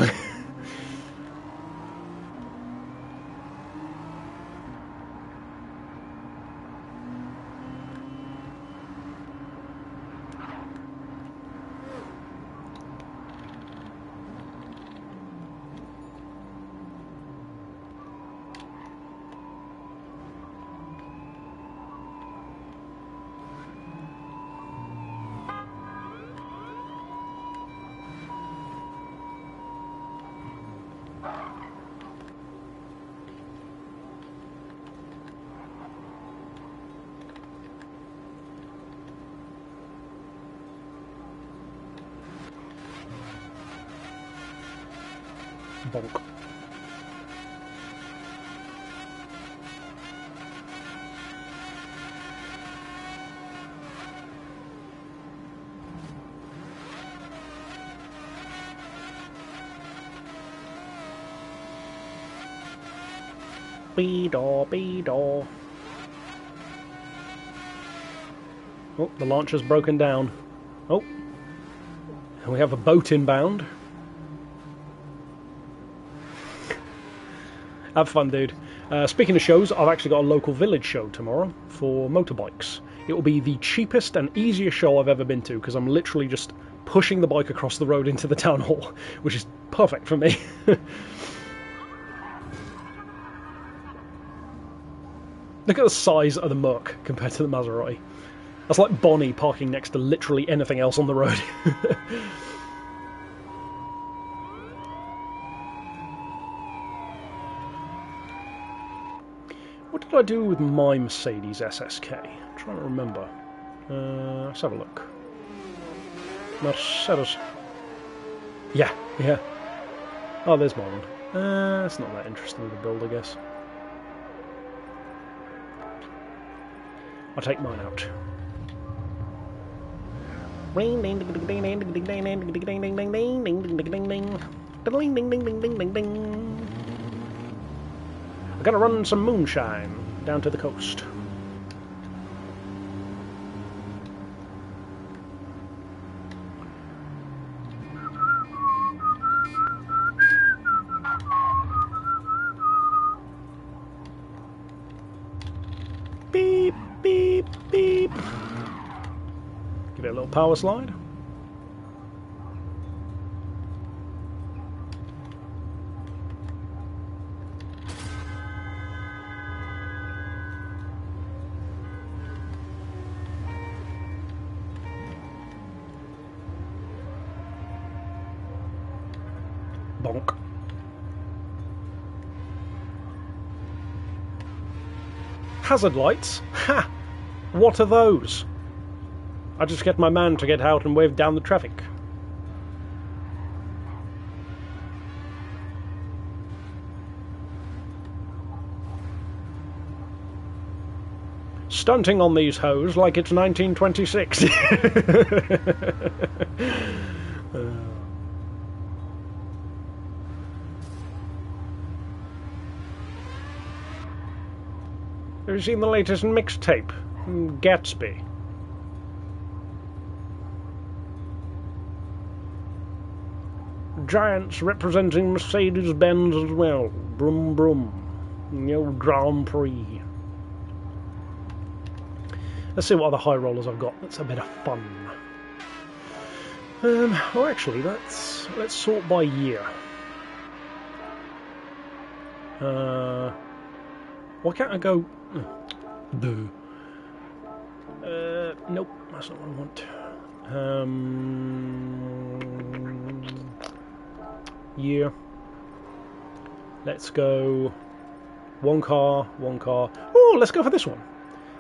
Bonk. Beedor, beedor. Oh, the launcher's broken down. Oh, and we have a boat inbound. Have fun, dude. Speaking of shows, I've actually got a local village show tomorrow for motorbikes it will be the cheapest and easiest show I've ever been to, because I'm literally just pushing the bike across the road into the town hall, which is perfect for me. Look at the size of the Merc compared to the Maserati. That's like Bonnie parking next to literally anything else on the road. What did I do with my Mercedes SSK? I'm trying to remember. Let's have a look. Mercedes. Yeah. Oh, there's my one. It's not that interesting to build, I guess. I'll take mine out. I'm gonna run some moonshine down to the coast. Beep, beep, beep. Give it a little power slide. Bonk. Hazard lights? Ha! What are those? I just get my man to get out and wave down the traffic. Stunting on these hoes like it's 1926. Have you seen the latest mixtape? Gatsby. Giants representing Mercedes-Benz as well. Brum brum. No Grand Prix. Let's see what other high rollers I've got. That's a bit of fun. Well, actually, let's sort by year. Why can't I go? Nope, that's not what I want. Year. Let's go. One car. Oh, let's go for this one.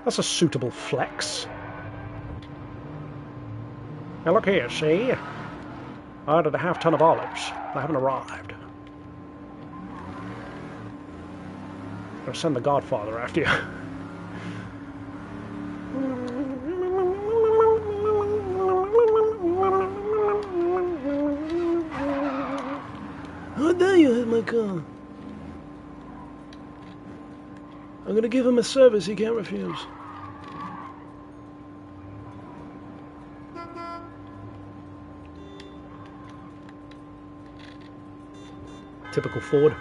That's a suitable flex. Now look here, see? I ordered a half ton of olives. They haven't arrived. I'm gonna send the Godfather after you. How dare you hit my car? I'm gonna give him a service he can't refuse. Typical Ford.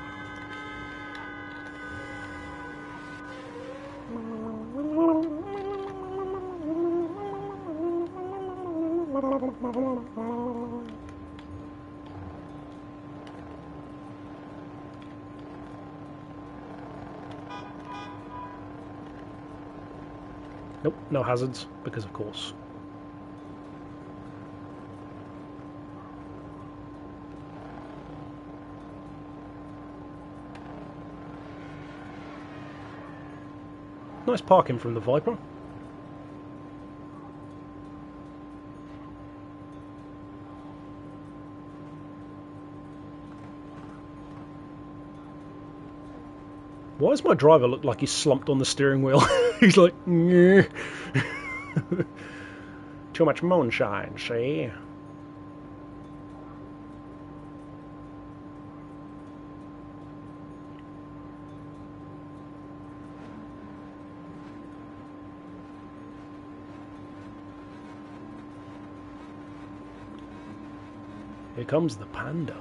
Nope, no hazards, because of course. Nice parking from the Viper. Why does my driver look like he's slumped on the steering wheel? He's like, too much moonshine, see? Here comes the Panda.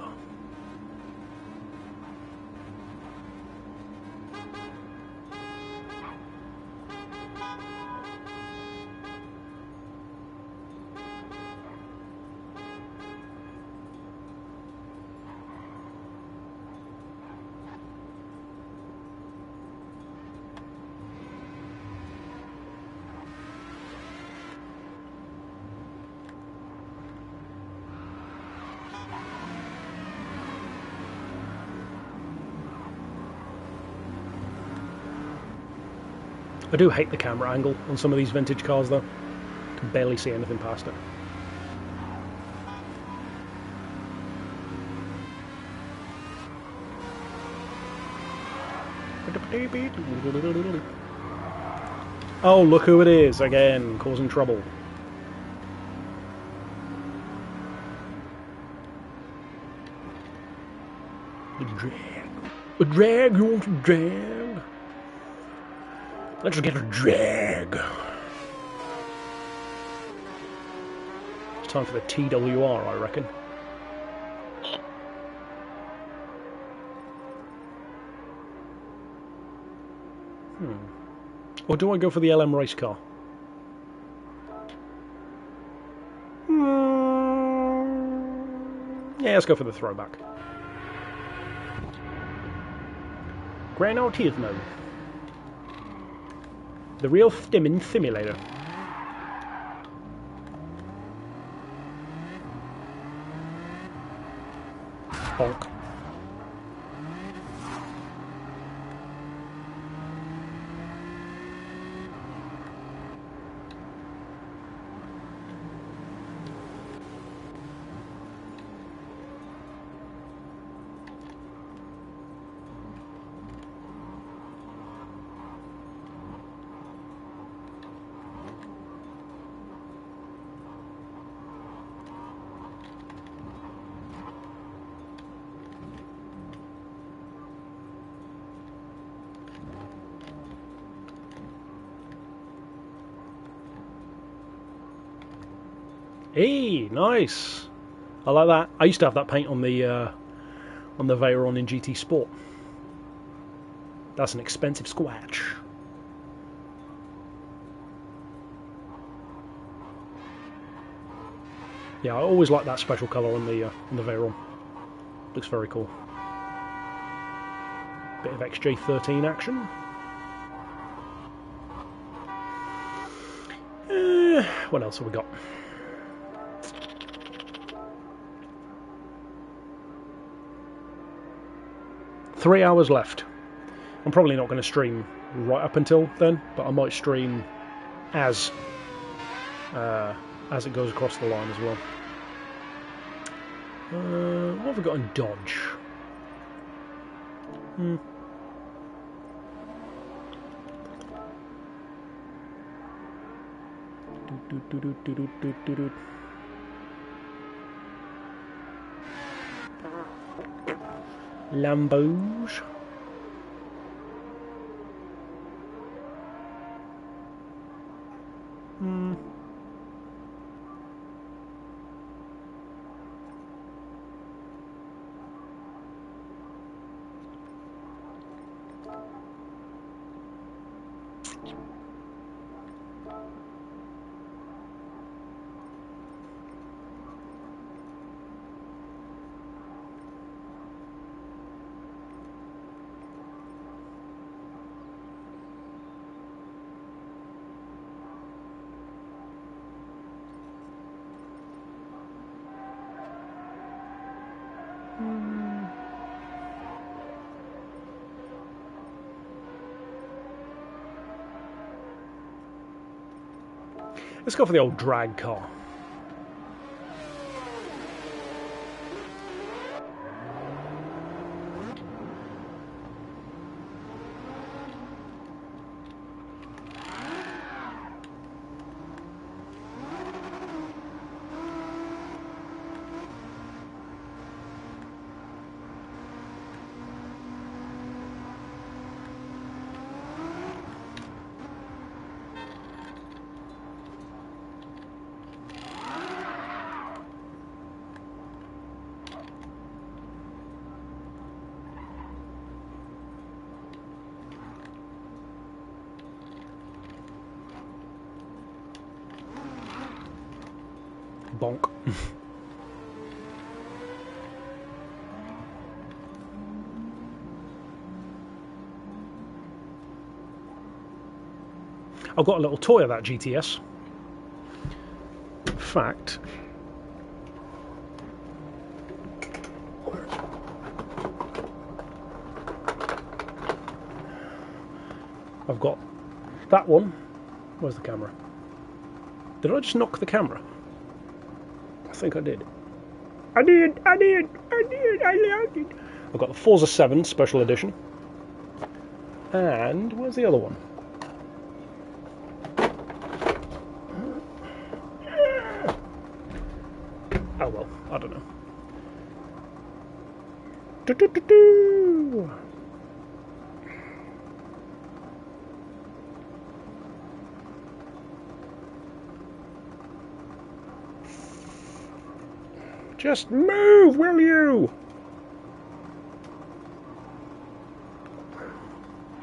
I do hate the camera angle on some of these vintage cars though. Can barely see anything past it. Oh, look who it is again, causing trouble. The drag. A drag? You want a drag? Let's get a drag. It's time for the TWR, I reckon. Or do I go for the LM race car? Yeah, let's go for the throwback. Gran Turismo. The real stimming simulator. Bonk. Hey, nice. I like that. I used to have that paint on the Veyron in GT Sport. That's an expensive squatch. Yeah, I always like that special colour on the Veyron. Looks very cool. Bit of XJ13 action. What else have we got? Three hours left. I'm probably not going to stream right up until then, but I might stream as it goes across the line as well. What have we got in Dodge? Lambos. Let's go for the old drag car. Bonk. I've got a little toy of that GTS. In fact, that one. Where's the camera? Did I just knock the camera? I think I did. I did! I've got the Forza 7 Special Edition. And where's the other one? Oh well, I don't know. Just move, will you?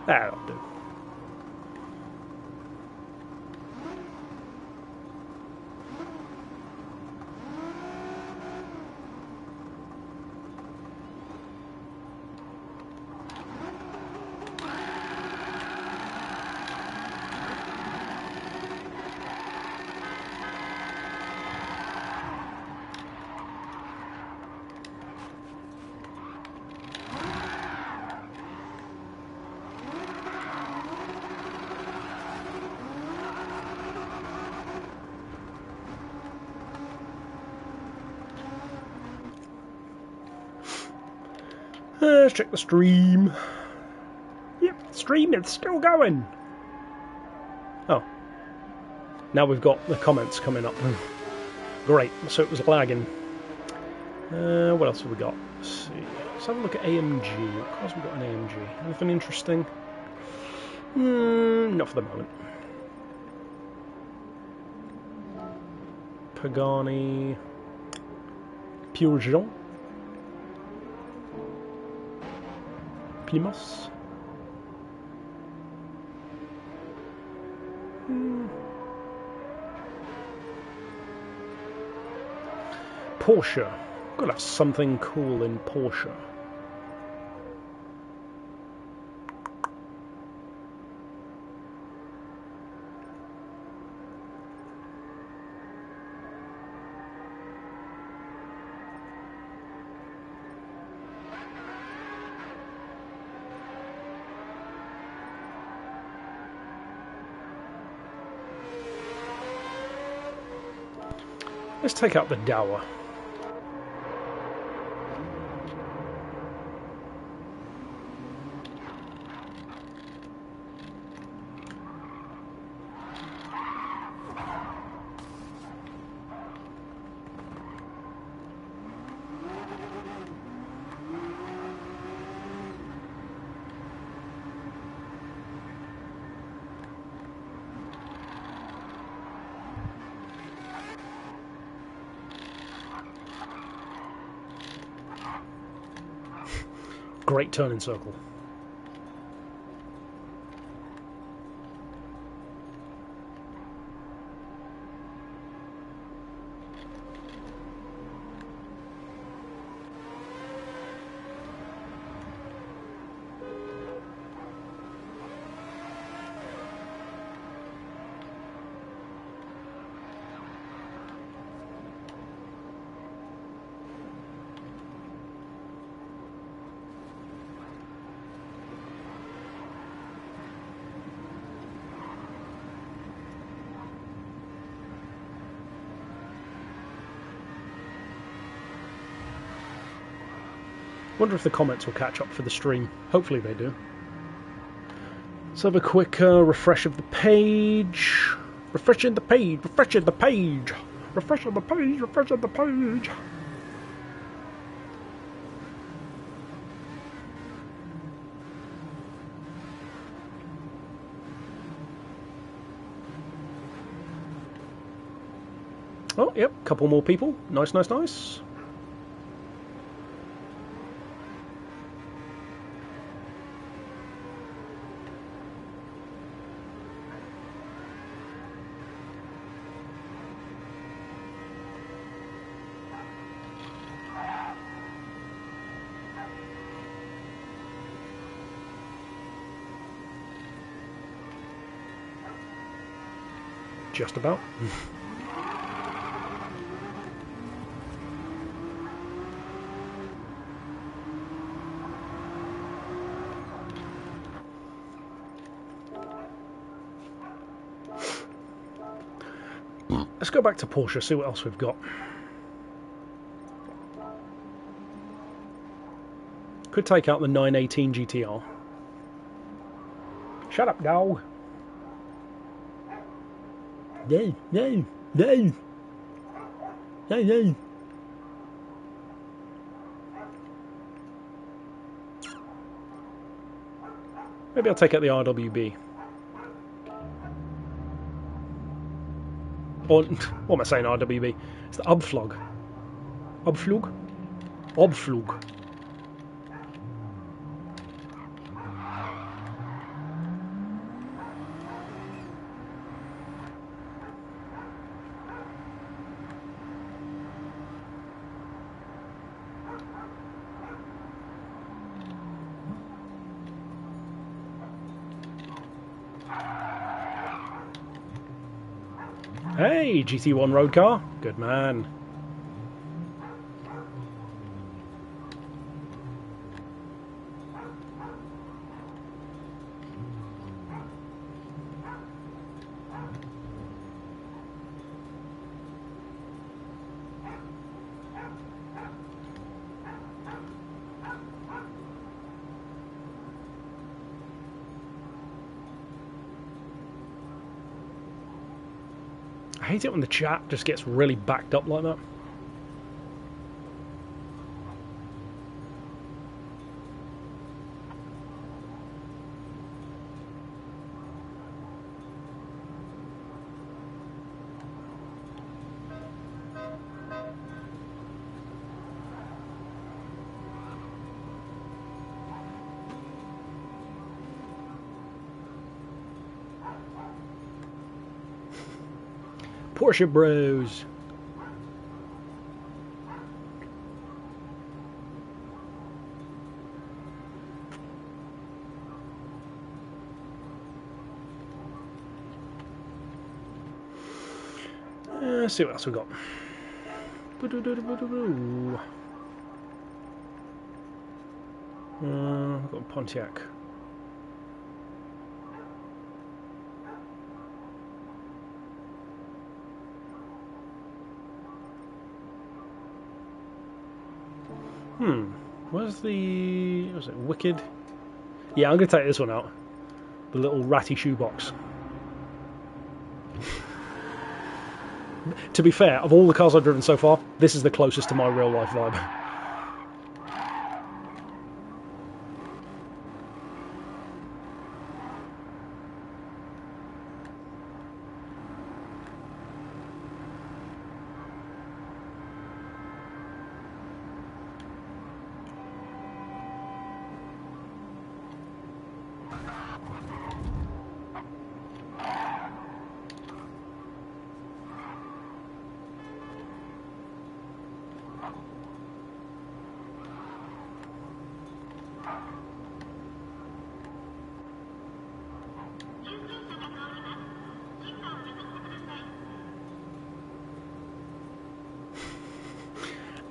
That'll do. Let's check the stream. Yep, the stream is still going. Oh. Now we've got the comments coming up. Great, so it was lagging. What else have we got? Let's see. Let's have a look at AMG. What cars have we got in AMG? Anything interesting? Not for the moment. Pagani. Peugeot. Plymouth. Porsche. Gotta have something cool in Porsche. Let's take out the Dower. Great turning circle. Wonder if the comments will catch up for the stream. Hopefully they do. Let's have a quick refresh of the page. Refreshing the page, refreshing the page. Refreshing the page, refreshing the page. Oh, yep, couple more people. Nice, nice, nice. Just about. Let's go back to Porsche, see what else we've got. Could take out the 918 GTR. Shut up, dog. No, no, no. No, no. Maybe I'll take out the RWB. Or, what am I saying, RWB? It's the Ubflug. Ubflug? Obflug. Hey, GT1 road car. Good man. I hate it when the chat just gets really backed up like that. Porsche Bros. Let's see what else we got. We've got Pontiac. Was it Wicked? Yeah, I'm going to take this one out. The little ratty shoebox. To be fair, of all the cars I've driven so far, this is the closest to my real life vibe.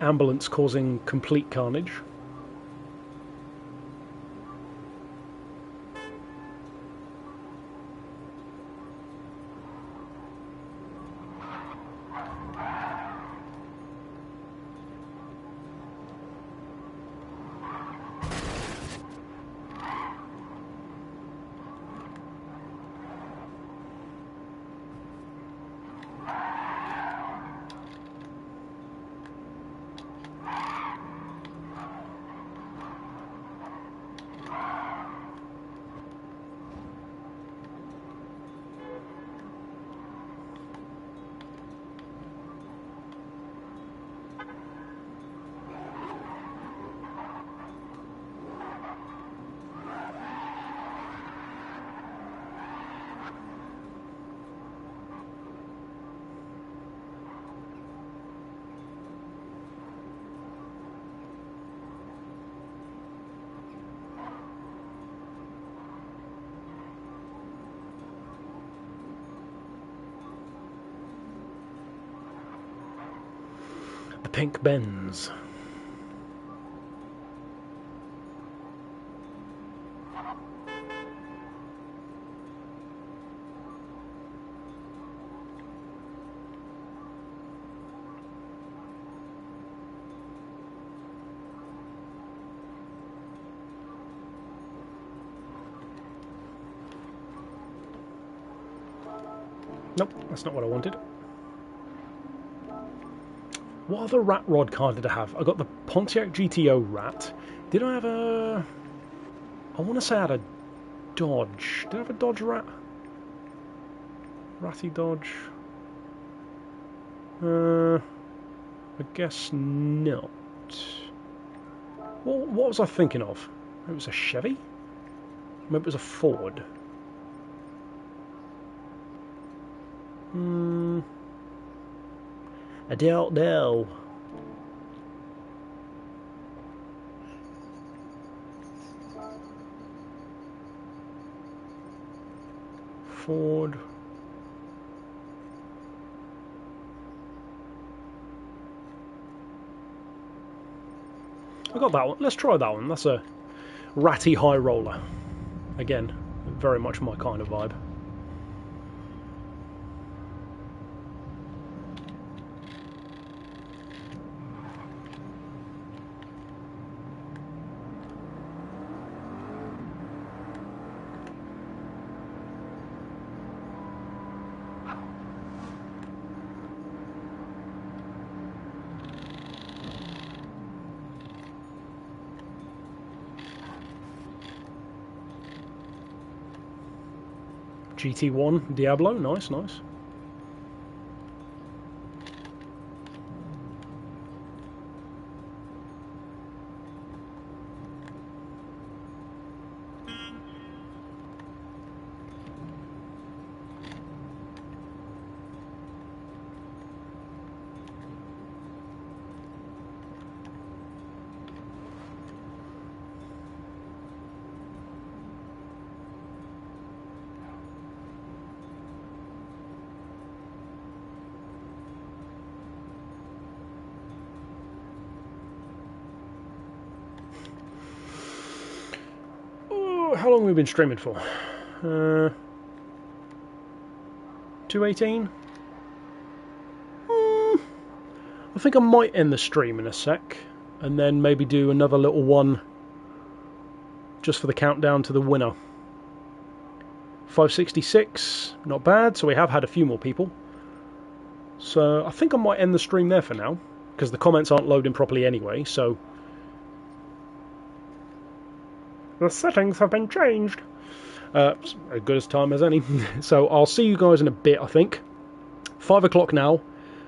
Ambulance causing complete carnage. The pink Benz. Nope, that's not what I wanted. What other rat rod car did I have? I got the Pontiac GTO rat. Did I have a... I want to say I had a Dodge. Did I have a Dodge rat? Ratty Dodge? I guess not. What was I thinking of? Maybe it was a Chevy? Maybe it was a Ford. I don't know. Ford. I got that one. Let's try that one. That's a ratty high roller. Again, very much my kind of vibe. GT1 Diablo, nice, nice. How long have we been streaming for? 2:18? I think I might end the stream in a sec, and then maybe do another little one just for the countdown to the winner. 566, not bad, so we have had a few more people. So I think I might end the stream there for now, because the comments aren't loading properly anyway, so... The settings have been changed. As good as time as any. So I'll see you guys in a bit, I think. 5 o'clock now,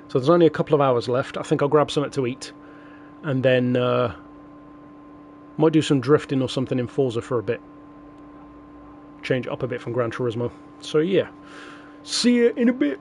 so there's only a couple of hours left. I think I'll grab something to eat, and then might do some drifting or something in Forza for a bit. Change it up a bit from Gran Turismo. So yeah, see you in a bit.